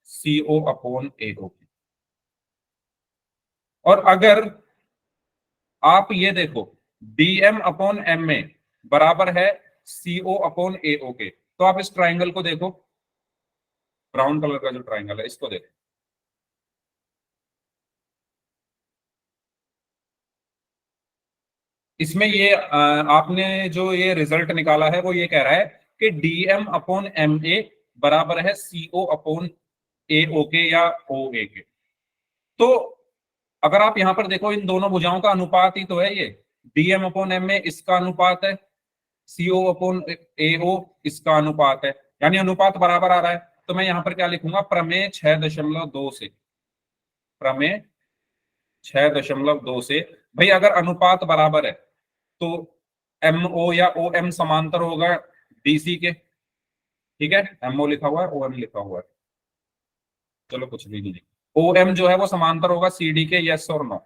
CO अपॉन AO। और अगर आप ये देखो, DM अपॉन MA बराबर है CO अपॉन AO के, तो आप इस ट्राइंगल को देखो, ब्राउन कलर का जो ट्राइंगल है, इसको देखो। इसमें ये आपने जो ये रिजल्ट निकाला है वो ये कह रहा है कि DM अपॉन MA बराबर है CO अपॉन AO के या OA के। तो अगर आप यहां पर देखो, इन दोनों भुजाओं का अनुपात ही तो है ये। DM अपॉन MA इसका अनुपात है, CO अपॉन AO इसका अनुपात है, यानी अनुपात बराबर आ रहा है। तो मैं यहां पर क्या लिखूंगा, प्रमेय 6.2 से, प्रमेय 6.2 से, भाई अगर अनुपात बराबर है तो MO या OM समांतर होगा DC के, ठीक है। MO लिखा हुआ है, OM लिखा हुआ है, चलो कुछ भी नहीं। ओ एम जो है वो समांतर होगा सी डी के, यस और नो?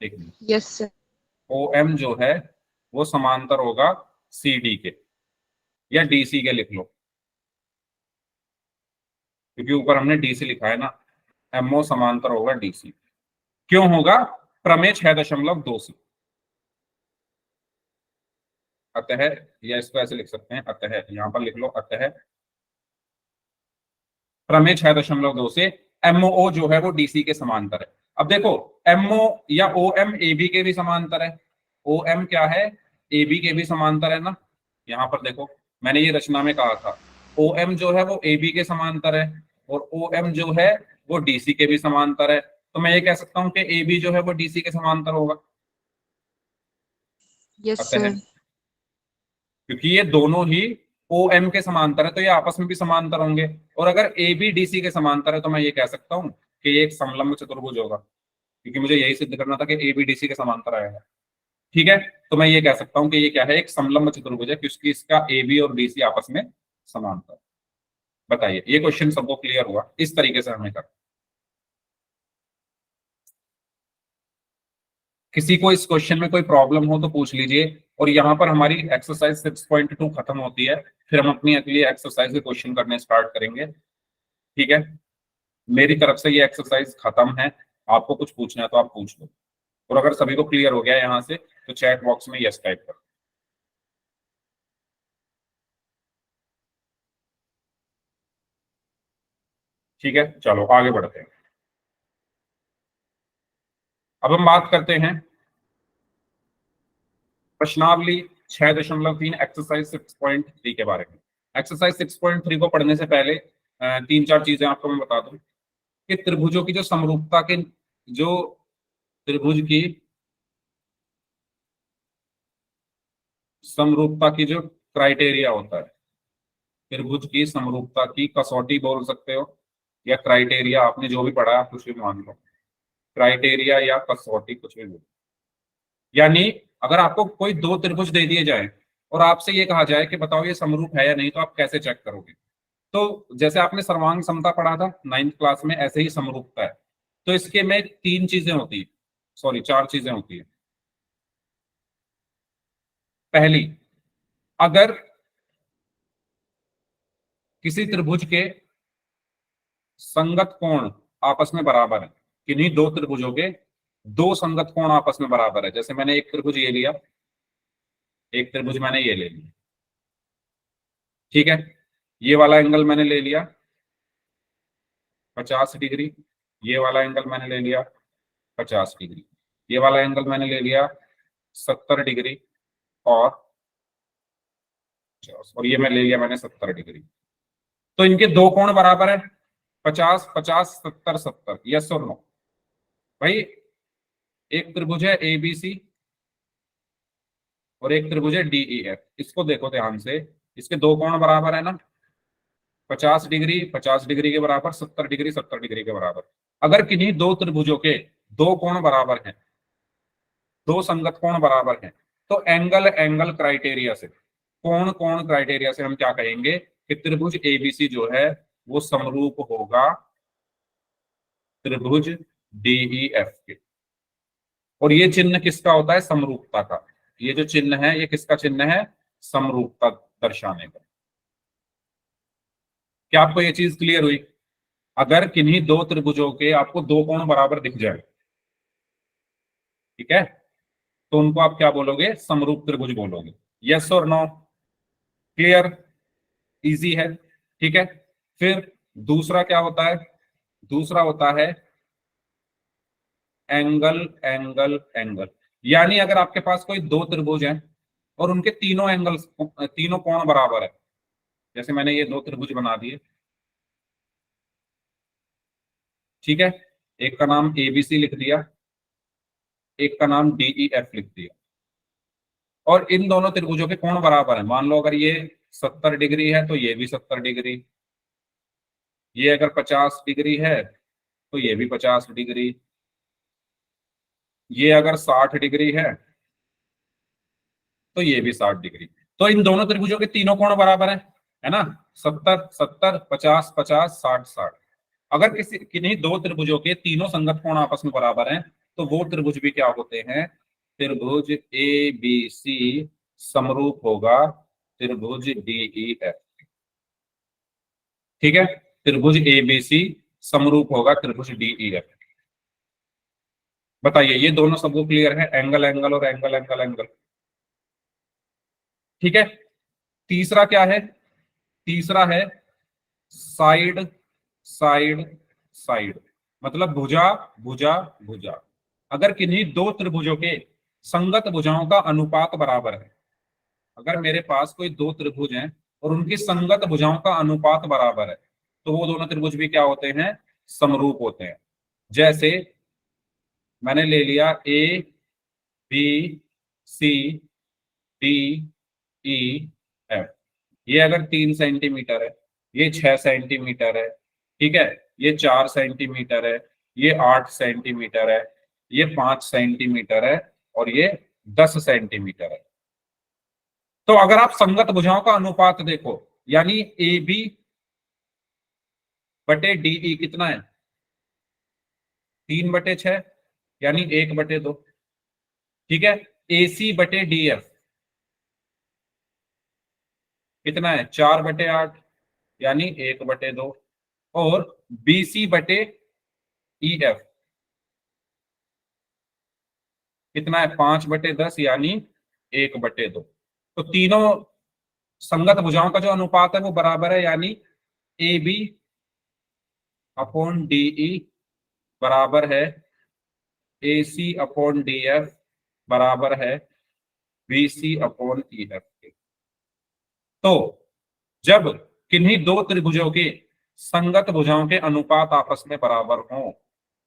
देखिए, यस सर। ओ एम जो है वो समांतर होगा सी डी के, या डी सी के लिख लो, क्योंकि ऊपर हमने डी सी लिखा है ना। एमओ समांतर होगा डी सी। क्यों होगा? प्रमेय 6.2 से। अतः, या इसको ऐसे लिख सकते हैं, अतः यहां पर लिख लो, अतः प्रमेय 6.2 से एमओ जो है वो डीसी के समांतर है। अब देखो, एमओ या ओ एम ए बी के भी समांतर है। ओ एम क्या है? ए बी के भी समांतर है ना। यहां पर देखो, मैंने ये रचना में कहा था, ओ एम जो है वो ए बी के समांतर है, और ओ एम जो है वो डीसी के भी समांतर है। तो मैं ये कह सकता हूं कि ए बी जो है वो डीसी के समांतर होगा। यस अतः, सर। क्योंकि ये दोनों ही ओ एम के समांतर है, तो ये आपस में भी समांतर होंगे। और अगर ए बी डी सी के समांतर है, तो मैं ये कह सकता हूँ कि ये एक समलंब चतुर्भुज होगा, क्योंकि मुझे यही सिद्ध करना था कि ए बी डी सी के समांतर आएगा। ठीक है, तो मैं ये कह सकता हूँ कि ये क्या है? एक समलंब चतुर्भुज है, क्योंकि इसका ए बी और डी सी आपस में समांतर। बताइए, ये क्वेश्चन सबको क्लियर हुआ? इस तरीके से हमें कर, किसी को इस क्वेश्चन में कोई प्रॉब्लम हो तो पूछ लीजिए। और यहाँ पर हमारी एक्सरसाइज 6.2 खत्म होती है, फिर हम अपनी अगली एक्सरसाइज के क्वेश्चन करने स्टार्ट करेंगे। ठीक है, मेरी तरफ से ये एक्सरसाइज खत्म है। आपको कुछ पूछना है तो आप पूछ लो, और अगर सभी को क्लियर हो गया यहाँ से तो चैट बॉक्स में यस टाइप करो। ठीक है, चलो आगे बढ़ते हैं। अब हम बात करते हैं प्रश्नावली 6.3 एक्सरसाइज 6.3 के बारे में। एक्सरसाइज 6.3 को पढ़ने से पहले तीन चार चीजें आपको मैं बता दूं कि त्रिभुजों की जो समरूपता के, जो त्रिभुज की समरूपता की जो क्राइटेरिया होता है, त्रिभुज की समरूपता की कसौटी बोल सकते हो, या क्राइटेरिया, आपने जो भी पढ़ा है आप कुछ भी मान लो, क्राइटेरिया या कसौटी, कुछ भी बोलो। यानी अगर आपको कोई दो त्रिभुज दे दिए जाए और आपसे ये कहा जाए कि बताओ ये समरूप है या नहीं, तो आप कैसे चेक करोगे? तो जैसे आपने सर्वांग समता पढ़ा था 9th क्लास में, ऐसे ही समरूपता है। तो इसके में तीन चीजें होती है, सॉरी चार चीजें होती है। पहली, अगर किसी त्रिभुज के संगत कोण आपस में बराबर है, किन्हीं दो त्रिभुजों के दो संगत कोण आपस में बराबर है। जैसे मैंने एक त्रिभुज ये लिया, एक त्रिभुज मैंने ये ले लिया, ठीक है, ये वाला एंगल मैंने ले लिया 50 डिग्री, ये वाला एंगल मैंने ले लिया 50 डिग्री, ये वाला एंगल मैंने ले लिया 70 डिग्री, और ये मैं ले लिया मैंने 70 डिग्री। तो इनके दो कोण बराबर है, 50 50 70 70, यस और नो? भाई, एक त्रिभुज है ए बी सी और एक त्रिभुज है डी ई एफ। इसको देखो ध्यान से, इसके दो कोण बराबर है ना, 50 डिग्री 50 डिग्री के बराबर, 70 डिग्री 70 डिग्री के बराबर। अगर किन्हीं दो त्रिभुजों के दो कोण बराबर हैं, दो संगत कोण बराबर हैं, तो एंगल एंगल क्राइटेरिया से, कोण कोण क्राइटेरिया से हम क्या कहेंगे कि त्रिभुज एबीसी जो है वो समरूप होगा त्रिभुज डीईएफ के। और ये चिन्ह किसका होता है? समरूपता का। ये जो चिन्ह है ये किसका चिन्ह है? समरूपता दर्शाने का। क्या आपको ये चीज क्लियर हुई? अगर किन्हीं दो त्रिभुजों के आपको दो कोण बराबर दिख जाए, ठीक है, तो उनको आप क्या बोलोगे? समरूप त्रिभुज बोलोगे। यस और नो? क्लियर? इजी है, ठीक है। फिर दूसरा क्या होता है? दूसरा होता है एंगल एंगल एंगल। यानी अगर आपके पास कोई दो त्रिभुज हैं और उनके तीनों एंगल, तीनों कोण बराबर है, जैसे मैंने ये दो त्रिभुज बना दिए, ठीक है, एक का नाम एबीसी लिख दिया, एक का नाम डीईएफ लिख दिया, और इन दोनों त्रिभुजों के कोण बराबर है। मान लो अगर ये 70 डिग्री है तो ये भी 70 डिग्री, ये अगर 50 डिग्री है तो ये भी 50 डिग्री, ये अगर 60 डिग्री है तो ये भी 60 डिग्री। तो इन दोनों त्रिभुजों के तीनों कोण बराबर है, है ना, 70 70, 50 50, 60 60। अगर किसी किन्हीं दो त्रिभुजों के तीनों संगत कोण आपस में बराबर हैं तो वो त्रिभुज भी क्या होते हैं, त्रिभुज ए बी सी समरूप होगा त्रिभुज डी ई एफ। ठीक है, त्रिभुज ए बी सी समरूप होगा त्रिभुज डी ई एफ। बताइए, ये दोनों सबको क्लियर है, एंगल एंगल और एंगल एंगल एंगल। ठीक है, तीसरा क्या है, तीसरा है साइड साइड साइड, मतलब भुजा भुजा भुजा। अगर किन्हीं दो त्रिभुजों के संगत भुजाओं का अनुपात बराबर है, अगर मेरे पास कोई दो त्रिभुज हैं और उनकी संगत भुजाओं का अनुपात बराबर है तो वो दोनों त्रिभुज भी क्या होते हैं, समरूप होते हैं। जैसे मैंने ले लिया A B C D E F, ये अगर 3 सेंटीमीटर है, ये 6 सेंटीमीटर है, ठीक है, ये 4 सेंटीमीटर है, ये 8 सेंटीमीटर है, ये 5 सेंटीमीटर है और ये 10 सेंटीमीटर है। तो अगर आप संगत भुजाओं का अनुपात देखो, यानी ए बी बटे डीई कितना है, 3/6, यानी 1/2। ठीक है, ए सी बटे डी एफ कितना है, 4/8, यानी 1/2। और बी सी बटे ई एफ कितना है, 5/10, यानी 1/2। तो तीनों संगत भुजाओं का जो अनुपात है वो बराबर है, यानी A B upon D E बराबर है A C upon D F बराबर है B C upon E F के। तो जब किन्हीं दो त्रिभुजों के संगत भुजाओं के अनुपात आपस में बराबर हों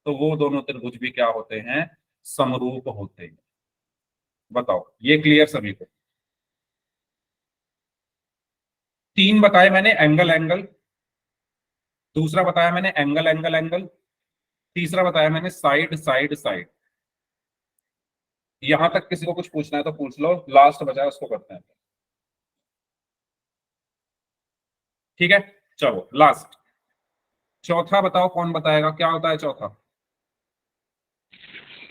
तो वो दोनों त्रिभुज भी क्या होते हैं, समरूप होते हैं। बताओ, ये क्लियर सभी को? तीन बताए मैंने, एंगल एंगल, दूसरा बताया मैंने एंगल एंगल एंगल, तीसरा बताया मैंने साइड साइड साइड। यहां तक किसी को कुछ पूछना है तो पूछ लो, लास्ट बचा है उसको करते हैं। ठीक है, चलो लास्ट चौथा बताओ, कौन बताएगा, क्या होता है चौथा?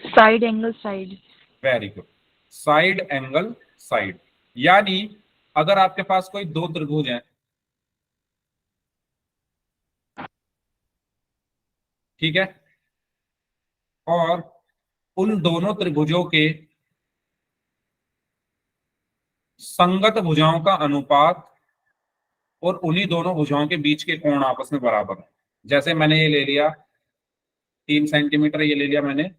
Side angle side. Very good, side angle side. यानी अगर आपके पास कोई दो त्रिभुज हैं, ठीक है, और उन दोनों त्रिभुजों के संगत भुजाओं का अनुपात और उन्हीं दोनों भुजाओं के बीच के कोण आपस में बराबर है। जैसे मैंने ये ले लिया 3 सेंटीमीटर, ये ले लिया मैंने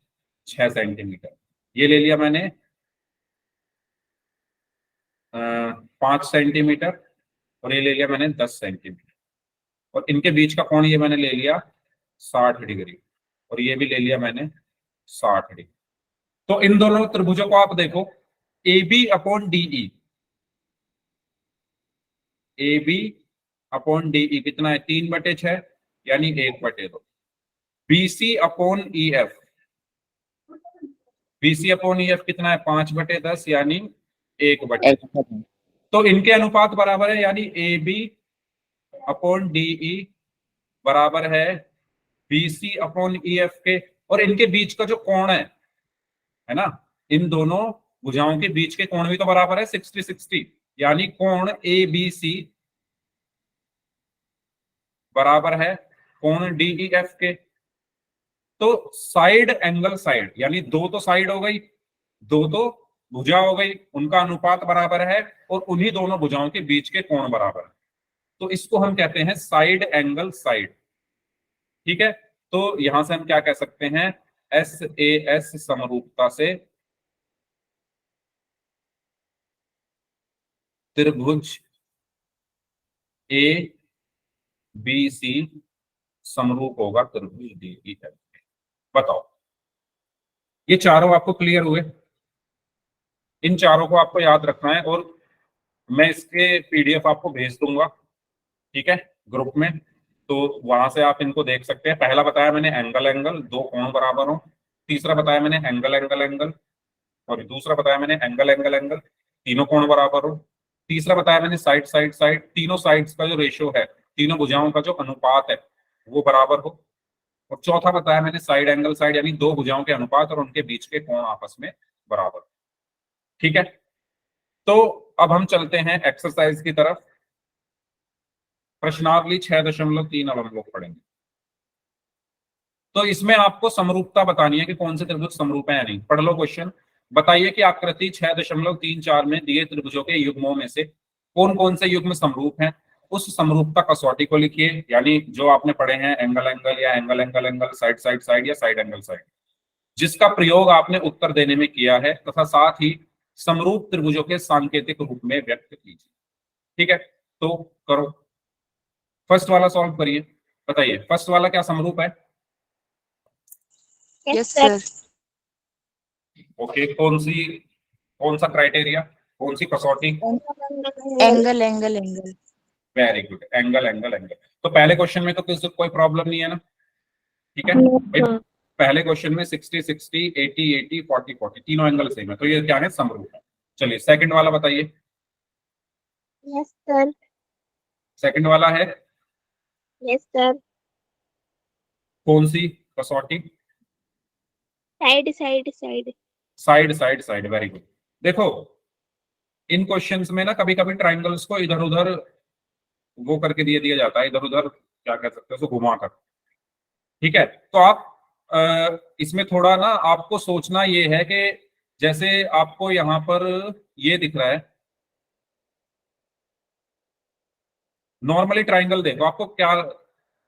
6 सेंटीमीटर, ये ले लिया मैंने 5 सेंटीमीटर, और ये ले लिया मैंने 10 सेंटीमीटर, और इनके बीच का कोण ये मैंने ले लिया 60 डिग्री, और ये भी ले लिया मैंने 60 डिग्री। तो इन दोनों त्रिभुजों को आप देखो, A B upon DE, A B upon DE कितना है, 3/6, यानी 1/2। BC upon E F, BC upon E F कितना है, 5/10, यानी 1/2। तो इनके अनुपात बराबर है, यानी ए बी अपॉन डीई बराबर है बीसी अपॉन ई एफ के। और इनके बीच का जो कोण है ना, इन दोनों भुजाओं के बीच के कोण भी तो बराबर है, 60-60, यानी कोण ए बी सी बराबर है कोण डीई एफ के। तो साइड एंगल साइड, यानी दो तो साइड हो गई, दो तो भुजा हो गई, उनका अनुपात बराबर है और उन्हीं दोनों भुजाओं के बीच के कोण बराबर है। तो इसको हम कहते हैं साइड एंगल साइड। ठीक है, तो यहां से हम क्या कह सकते हैं, एस ए एस समरूपता से त्रिभुज ए बी सी समरूप होगा त्रिभुज डी ई एफ। बताओ, ये चारों आपको क्लियर हुए? इन चारों को आपको याद रखना है, और मैं इसके पीडीएफ आपको भेज दूंगा, ठीक है, ग्रुप में। तो वहां से आप इनको देख सकते हैं। पहला बताया मैंने एंगल एंगल, दो कोण बराबर हो। तीसरा बताया मैंने एंगल एंगल एंगल, और दूसरा बताया मैंने एंगल एंगल एंगल, तीनों कोण बराबर हो। तीसरा बताया मैंने साइड साइड साइड, तीनों साइड्स का जो रेशियो है, तीनों भुजाओं का जो अनुपात है वो बराबर हो। और चौथा बताया मैंने साइड एंगल साइड, यानी दो भुजाओं के अनुपात और उनके बीच के कोण आपस में बराबर। ठीक है, तो अब हम चलते हैं एक्सरसाइज की तरफ। प्रश्नावली 6.3 अब हम लोग पढ़ेंगे। तो इसमें आपको समरूपता बतानी है कि कौन से त्रिभुज समरूप है या नहीं। पढ़ लो क्वेश्चन। बताइए कि आकृति 6.34 में दिए त्रिभुजों के युग्मों में से कौन कौन से युग्म समरूप हैं। उस समरूपता कसौटी को लिखिए, यानी जो आपने पढ़े हैं एंगल एंगल या angle angle angle, side side side या साइड एंगल साइड, जिसका प्रयोग आपने उत्तर देने में किया है, तथा साथ ही समरूप त्रिभुजों के सांकेतिक रूप में व्यक्त कीजिए। ठीक है, तो करो, फर्स्ट वाला सॉल्व करिए। बताइए फर्स्ट वाला क्या समरूप है। Yes, sir. ओके, कौन सा क्राइटेरिया, कौन सी कसौटी। Angle angle angle. Very good, angle angle angle. तो पहले क्वेश्चन में तो किसी कोई प्रॉब्लम नहीं है ना। ठीक है भाई, पहले क्वेश्चन में 60 60 80 80 40 40 तीनों एंगल सेम है, तो ये क्या है, समरूप है। चलिए सेकंड वाला बताइए। Yes, sir. सेकंड वाला है Yes, sir. कौन सी कसौटी। Side side side. Side side side, very good. देखो इन क्वेश्चंस में ना कभी कभी ट्राइंगल्स को इधर उधर वो करके दिया जाता है, इधर उधर क्या कह सकते हैं उसको, घुमा कर। ठीक है, तो आप इसमें थोड़ा ना आपको सोचना ये है कि जैसे आपको यहाँ पर ये दिख रहा है, नॉर्मली ट्राइंगल देखो आपको क्या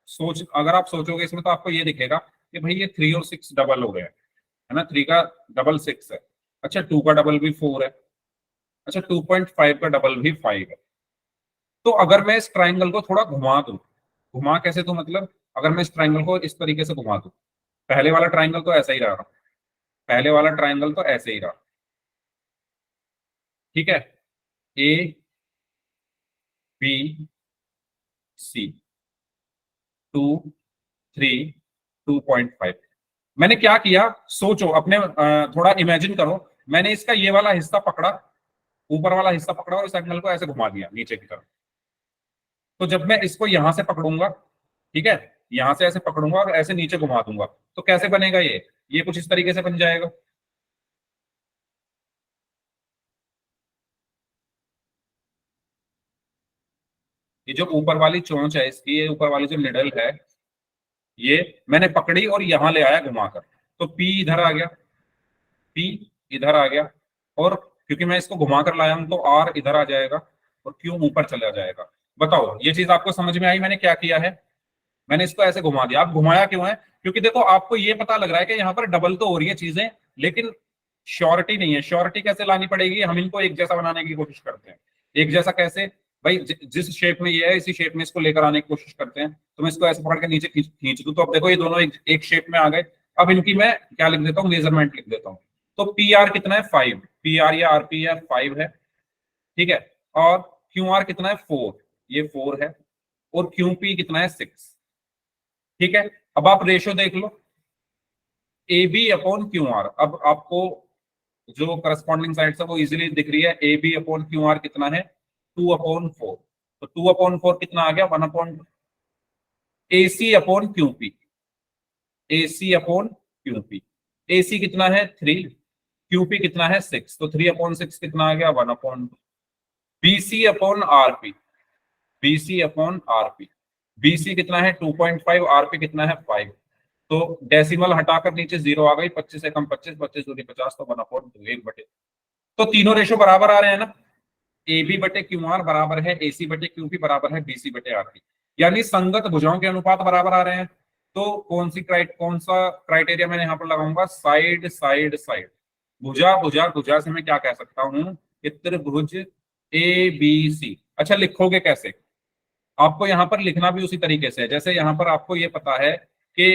सोच, अगर आप सोचोगे इसमें तो आपको ये दिखेगा कि भाई ये 3 और 6 डबल हो गया है ना, 3 का डबल 6 है, अच्छा 2 का डबल भी 4 है, अच्छा 2.5 का डबल भी 5 है। तो अगर मैं इस ट्राइंगल को थोड़ा घुमा दूं, घुमा कैसे दूं, मतलब अगर मैं इस ट्राइंगल को इस तरीके से घुमा दूं, पहले वाला ट्राइंगल तो ऐसा ही रहा, पहले वाला ट्राइंगल तो ऐसे ही रहा। ठीक है, ए बी सी 2 3 2.5। मैंने क्या किया, सोचो अपने, थोड़ा इमेजिन करो, मैंने इसका ये वाला हिस्सा पकड़ा, ऊपर वाला हिस्सा पकड़ा और इस एंगल को ऐसे घुमा दिया नीचे की तरफ। तो जब मैं इसको यहां से पकड़ूंगा, ठीक है, यहां से ऐसे पकड़ूंगा और ऐसे नीचे घुमा दूंगा, तो कैसे बनेगा ये कुछ इस तरीके से बन जाएगा। ये जो ऊपर वाली चोंच है इसकी, ये ऊपर वाली जो निडल है, ये मैंने पकड़ी और यहां ले आया घुमाकर, तो पी इधर आ गया, पी इधर आ गया, और क्योंकि मैं इसको घुमा कर लाया हूं तो आर इधर आ जाएगा और क्यू ऊपर चला जाएगा। बताओ ये चीज आपको समझ में आई, मैंने क्या किया है, मैंने इसको ऐसे घुमा दिया। आप घुमाया क्यों है, क्योंकि देखो आपको ये पता लग रहा है कि यहाँ पर डबल तो हो रही है चीजें, लेकिन श्योरिटी नहीं है। श्योरिटी कैसे लानी पड़ेगी, हम इनको एक जैसा बनाने की कोशिश करते हैं। एक जैसा कैसे भाई, जिस शेप में ये है इसी शेप में इसको लेकर आने की कोशिश करते हैं। तो मैं इसको ऐसे पकड़ के नीचे खींच दूं, तो अब देखो ये दोनों एक शेप में आ गए। अब इनकी मैं क्या लिख देता हूँ, मेजरमेंट लिख देता हूँ। तो पी आर कितना है 5, पी आर या आर पी है 5 है, ठीक है, और क्यू आर कितना है 4, ये 4 है, और क्यू पी कितना है 6। ठीक है, अब आप रेशो देख लो, A B upon Q R. अब आपको जो करस्पॉन्डिंग साइड है वो इजीली दिख रही है, A B upon Q R कितना है 2/4। तो 2/4 कितना आ गया, 1 A C upon Q P, A C upon Q P. A C कितना है 3, क्यू पी कितना है 6, तो 3/6 कितना आ गया 1/2। B C upon R P, B C upon R P, B C कितना है 2.5, आर पी कितना है 5। तो डेसिमल हटाकर नीचे 0 आ गई, 25 से कम 25, 25 दूनी 50, तो 1/2 1 बटे। तो तीनों रेशो बराबर आ रहे हैं ना, ए बी बटे क्यू आर बराबर है ए सी बटे क्यू पी बराबर है बी सी बटे आर पी, यानी संगत भुजाओं के अनुपात बराबर आ रहे हैं। तो कौन सा क्राइटेरिया मैंने यहाँ पर लगाऊंगा, साइड साइड साइड, भुजा भुजा भुजा से मैं क्या कह सकता हूँ कि त्रिभुज ए बी सी। अच्छा लिखोगे कैसे, आपको यहाँ पर लिखना भी उसी तरीके से है जैसे यहाँ पर आपको ये पता है कि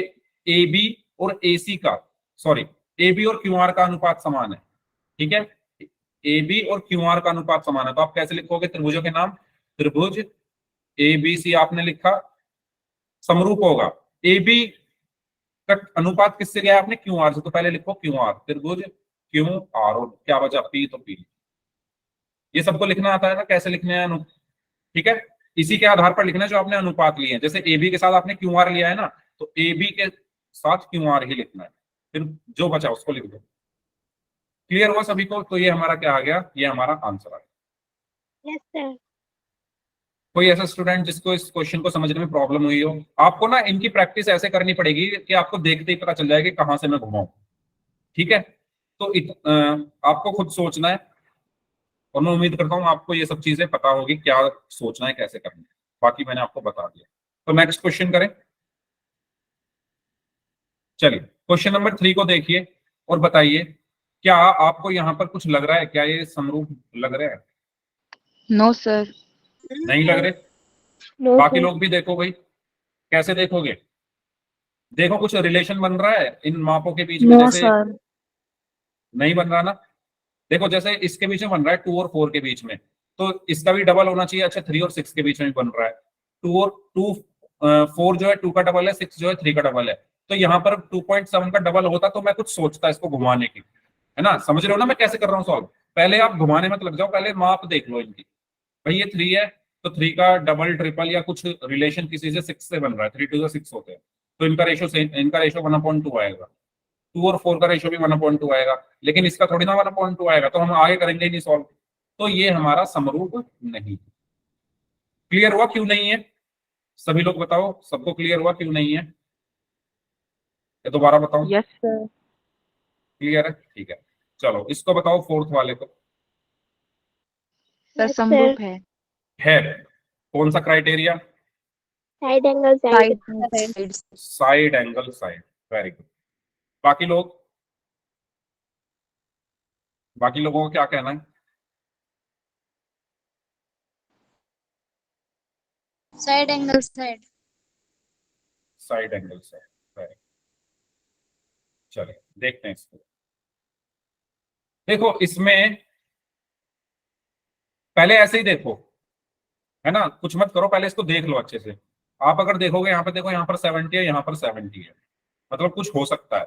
ए बी और ए सी का, सॉरी, ए बी और क्यू आर का अनुपात समान है। ठीक है, ए बी और क्यू आर का अनुपात समान है, तो आप कैसे लिखोगे त्रिभुजों के नाम, त्रिभुज ए बी सी आपने लिखा, समरूप होगा ए बी का अनुपात किससे गया आपने, क्यू आर से, तो पहले लिखो क्यू आर, त्रिभुज क्यू आर, और क्या बचा पी, तो पी। ये सबको लिखना आता है ना, कैसे लिखने हैं ठीक है। इसी के आधार पर लिखना है जो आपने अनुपात लिए हैं। जैसे ए बी के साथ आपने क्यू आर लिया है ना, तो ए बी के साथ क्यू आर ही लिखना है, फिर जो बचा उसको लिख दो। क्लियर हुआ सभी को? तो ये हमारा क्या आ गया, ये हमारा आंसर आ गया। Yes sir. कोई ऐसा स्टूडेंट जिसको इस क्वेश्चन को समझने में प्रॉब्लम हुई हो? आपको ना इनकी प्रैक्टिस ऐसे करनी पड़ेगी कि आपको देखते ही पता चल जाएगा कि कहां से मैं घुमाऊं। ठीक है, तो आपको खुद सोचना है, और मैं उम्मीद करता हूँ आपको ये सब चीजें पता होगी, क्या सोचना है, कैसे करना है। बाकी मैंने आपको बता दिया। तो नेक्स्ट क्वेश्चन करें। चलिए क्वेश्चन नंबर 3 को देखिए और बताइए, क्या आपको यहाँ पर कुछ लग रहा है? क्या ये समरूप लग रहा है? No sir. नहीं लग रहे? नो बाकी सर। लोग भी देखो भाई, कैसे देखोगे? देखो कुछ रिलेशन बन रहा है इन मापों के बीच में? नो जैसे सर। नहीं बन रहा ना। देखो जैसे इसके बीच में बन रहा है 2 और 4 के बीच में, तो इसका भी डबल होना चाहिए। अच्छा 3 और 6 के बीच में भी बन रहा है। 4 जो है 2 का डबल है, 6 जो है 3 का डबल है। तो यहाँ पर 2.7 का डबल होता तो मैं कुछ सोचता इसको घुमाने की, है ना। समझ रहे हो ना मैं कैसे कर रहा हूँ सॉल्व? पहले आप घुमाने मत लग जाओ, पहले माप देख लो इनकी। भाई ये 3 है, तो 3 का डबल ट्रिपल या कुछ रिलेशन किसी से 6 से बन रहा है। 3 2 6 होते हैं, तो इनका रेशो 1/2 आएगा। 2 और 4 का रेशो भी 1/2 आएगा, लेकिन इसका थोड़ी ना 1/2 आएगा, तो हम आगे करेंगे ही नहीं सॉल्व। तो ये हमारा समरूप नहीं। क्लियर हुआ क्यों नहीं है? सभी लोग बताओ, सबको क्लियर हुआ क्यों नहीं है? ये दोबारा बताओ। Yes sir. क्लियर है? ठीक है, चलो इसको बताओ, फोर्थ वाले को। Sir yes sir. समरूप है। है? कौन सा criteria? Side angle side. Side. Side angle side. Very good. बाकी लोग, बाकी लोगों को क्या कहना है? Side angle side. Side angle side. Very, चलिए देखते हैं इसको। देखो इसमें पहले ऐसे ही देखो, है ना, कुछ मत करो, पहले इसको देख लो अच्छे से। आप अगर देखोगे यहाँ पे, देखो यहाँ पर 70 है, यहाँ पर 70 है, मतलब कुछ हो सकता है।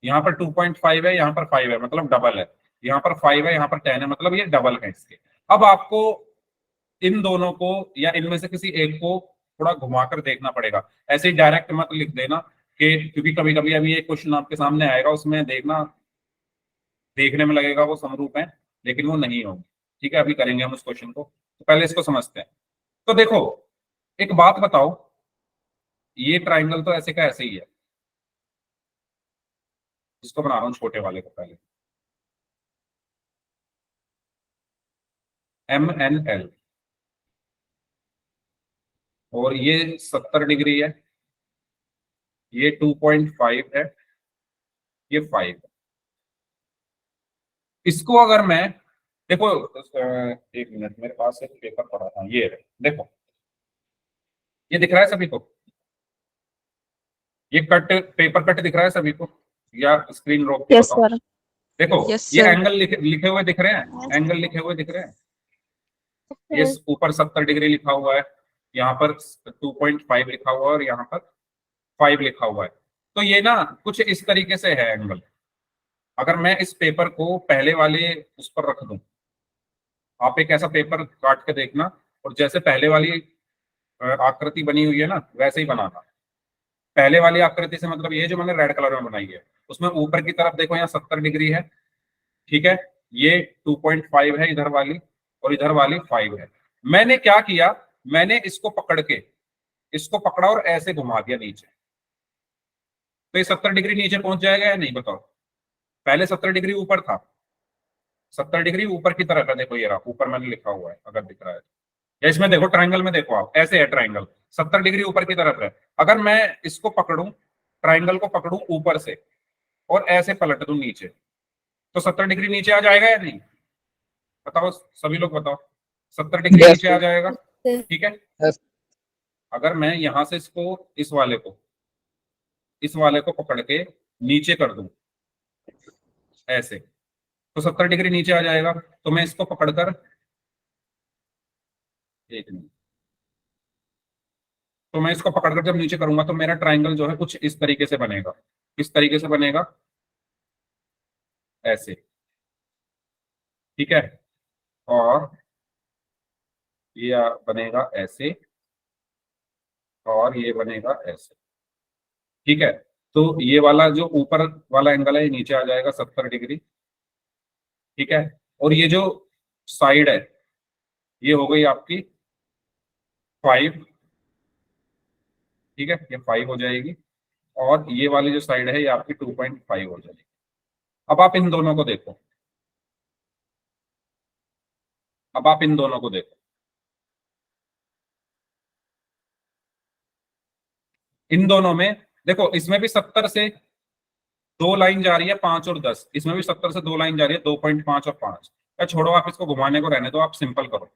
यहाँ पर 2.5 है, यहाँ पर 5 है, मतलब डबल है। यहाँ पर 5 है, यहाँ पर 10 है, मतलब ये डबल है इसके। अब आपको इन दोनों को या इनमें से किसी एक को थोड़ा घुमाकर देखना पड़ेगा। ऐसे ही डायरेक्ट मत लिख देना कि, क्योंकि कभी कभी अभी एक क्वेश्चन आपके सामने आएगा, उसमें देखना, देखने में लगेगा वो समरूप है, लेकिन वो नहीं होगी। ठीक है, अभी करेंगे हम उस क्वेश्चन को, तो पहले इसको समझते हैं। तो देखो एक बात बताओ, ये ट्राइंगल तो ऐसे का ऐसे ही है। इसको बना रहा हूं छोटे वाले को पहले, MNL, और ये 70 डिग्री है, ये 2.5 है, ये 5 है। इसको अगर मैं, देखो एक मिनट, मेरे पास एक पेपर पड़ा था, ये है, देखो ये दिख रहा है सभी को? ये कट, पेपर कट दिख रहा है सभी को, या स्क्रीन रोक के यस बताओ? सर। देखो यस ये सर। एंगल लिखे हुए दिख रहे हैं, एंगल लिखे हुए दिख रहे हैं। ये ऊपर 70 डिग्री लिखा हुआ है, यहाँ पर 2.5 लिखा हुआ है, और यहाँ पर 5 लिखा हुआ है। तो ये ना कुछ इस तरीके से है एंगल। अगर मैं इस पेपर को पहले वाले उस पर रख दूं, आप एक ऐसा पेपर काट के देखना, और जैसे पहले वाली आकृति बनी हुई है ना, वैसे ही बनाना। पहले वाली आकृति से मतलब ये जो मैंने रेड कलर में बनाई है, उसमें ऊपर की तरफ देखो, यहाँ 70 डिग्री है, ठीक है, ये 2.5 है इधर वाली, और इधर वाली 5 है। मैंने क्या किया, मैंने इसको पकड़ के, इसको पकड़ा और ऐसे घुमा दिया नीचे, तो ये 70 डिग्री नीचे पहुंच जाएगा या नहीं बताओ? पहले 70 डिग्री ऊपर था, 70 डिग्री ऊपर की तरफ है। देखो ये रहा, ऊपर मैंने लिखा हुआ है, अगर दिख रहा है। या इसमें देखो ट्राइंगल में, देखो आप, ऐसे है ट्राइंगल, 70 डिग्री ऊपर की तरफ है। अगर मैं इसको पकड़ूं, ट्राइंगल को पकड़ूं ऊपर से, और ऐसे पलट दूं नीचे, तो 70 डिग्री नीचे आ जाएगा या नहीं? बताओ सभी लोग बताओ, 70 डिग्री Yes, नीचे आ sir. जाएगा? ठीक है। Yes. अगर मैं यहां से इसको, इस वाले को पकड़ के नीचे कर दूं ऐसे, तो 70 डिग्री नीचे आ जाएगा। तो मैं इसको पकड़कर, एक मिनट, तो मैं इसको पकड़कर जब नीचे करूंगा, तो मेरा ट्राइंगल जो है कुछ इस तरीके से बनेगा। किस तरीके से बनेगा? ऐसे, ठीक है। और ये बनेगा ऐसे और ये बनेगा ऐसे। ठीक है, तो ये वाला जो ऊपर वाला एंगल है ये नीचे आ जाएगा 70 डिग्री। ठीक है, और ये जो साइड है ये हो गई आपकी 5। ठीक है, ये 5 हो जाएगी और ये वाली जो साइड है ये आपकी 2.5 हो जाएगी। अब आप इन दोनों को देखो, अब आप इन दोनों को देखो, इन दोनों में देखो, इसमें भी 70 से 2 लाइन जा रही है 5 और 10, इसमें भी 70 से 2 लाइन जा रही है 2.5 और 5। या छोड़ो, आप इसको घुमाने को रहने दो, आप सिंपल करो,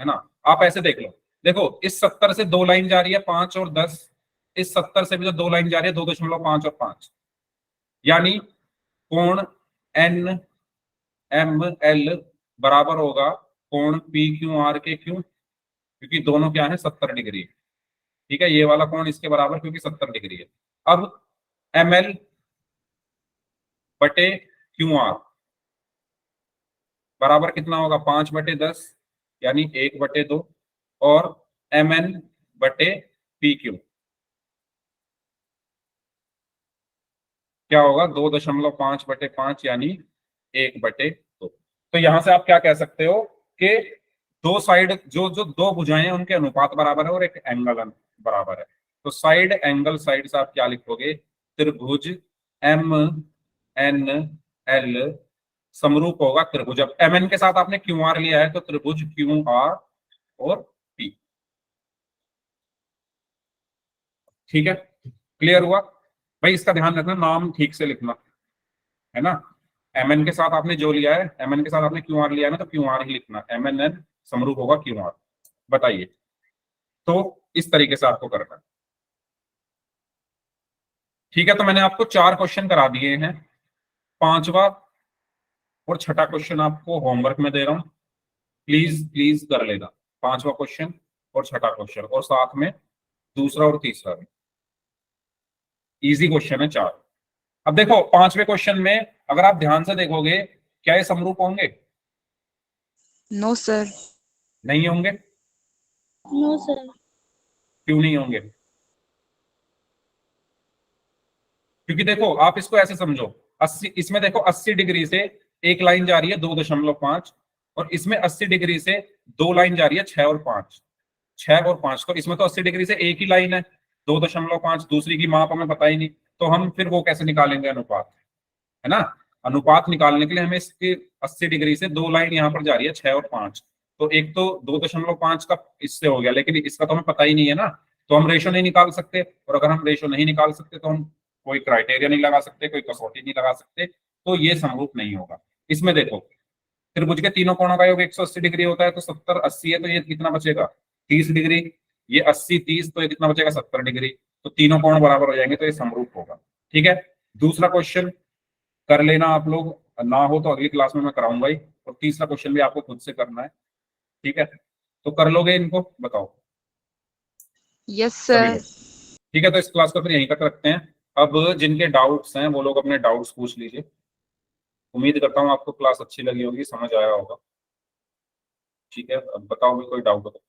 है ना। आप ऐसे देख लो, देखो इस 70 से 2 लाइन जा रही है 5 और 10, इस 70 से भी जो 2 लाइन जा रही है 2.5 और 5, यानी कोण एन एम एल बराबर होगा कोण पी क्यू आर के। क्यों? क्योंकि दोनों क्या है 70 डिग्री। ठीक है, ये वाला कोण इसके बराबर क्योंकि 70 डिग्री है। अब एम एल बटे क्यू आर बराबर कितना होगा 5/10 यानी 1/2 और एम एन बटे पी क्यू क्या होगा 2.5/5 यानी 1/2। तो यहां से आप क्या कह सकते हो कि दो साइड जो जो दो भुजाएं हैं उनके अनुपात बराबर है और एक एंगल बराबर है। तो साइड एंगल साइड से आप क्या लिखोगे, त्रिभुज एम एन एल समरूप होगा त्रिभुज। अब एम एन के साथ आपने क्यू आर लिया है तो त्रिभुज क्यू आर और पी। ठीक है, क्लियर हुआ भाई? इसका ध्यान रखना, नाम ठीक से लिखना, है ना। एम एन के साथ आपने जो लिया है, एम एन के साथ आपने क्यू आर लिया है ना, तो क्यू आर ही लिखना, एम एन एन समरूप होगा क्यू आर। बताइए, तो इस तरीके से आपको करना है। ठीक है, तो मैंने आपको 4 क्वेश्चन करा दिए हैं, 5वां और 6ठा क्वेश्चन आपको होमवर्क में दे रहा हूं, प्लीज प्लीज कर लेना। 5वां क्वेश्चन और 6ठा क्वेश्चन, और साथ में दूसरा और तीसरा भी। इजी क्वेश्चन है 4। अब देखो 5वें क्वेश्चन में अगर आप ध्यान से देखोगे, क्या ये समरूप होंगे? No, sir. नहीं होंगे। No, sir. क्यों नहीं होंगे? क्योंकि देखो आप इसको ऐसे समझो, 80 इसमें देखो 80 डिग्री से एक लाइन जा रही है 2.5 और इसमें 80 डिग्री से 2 लाइन जा रही है 6 और 5। 6 और 5, तो इसमें तो 80 डिग्री से एक ही लाइन है 2.5, दूसरी की माप हमें पता ही नहीं, तो हम फिर वो कैसे निकालेंगे अनुपात, है ना। अनुपात निकालने के लिए हमें इसके 80 डिग्री से 2 लाइन यहाँ पर जा रही है 6 और 5, तो एक तो 2.5 का इससे हो गया, लेकिन इसका तो हमें पता ही नहीं है ना, तो हम रेशो नहीं निकाल सकते। और अगर हम रेशो नहीं निकाल सकते तो हम कोई क्राइटेरिया नहीं लगा सकते, कोई कसौटी नहीं लगा सकते, तो ये समरूप नहीं होगा। इसमें देखो त्रिभुज के तीनों कोणों का योग 180 डिग्री होता है, तो 70 80 है, तो ये कितना बचेगा 30 डिग्री। ये 80 30, तो ये कितना बचेगा 70 डिग्री। तो तीनों कोण बराबर हो जाएंगे, तो ये समरूप होगा। ठीक है, दूसरा क्वेश्चन कर लेना आप लोग, ना हो तो अगली क्लास में मैं कराऊंगा ही, और तीसरा क्वेश्चन भी आपको खुद से करना है। ठीक है, तो कर लोगे इनको, बताओ Yes, सभी sir. लोग? ठीक है, तो इस क्लास को फिर यहीं तक रखते हैं। अब जिनके डाउट्स हैं वो लोग अपने डाउट्स पूछ लीजिए। उम्मीद करता हूँ आपको क्लास अच्छी लगी होगी, समझ आया होगा। ठीक है, अब बताओ भी कोई डाउट हो तो।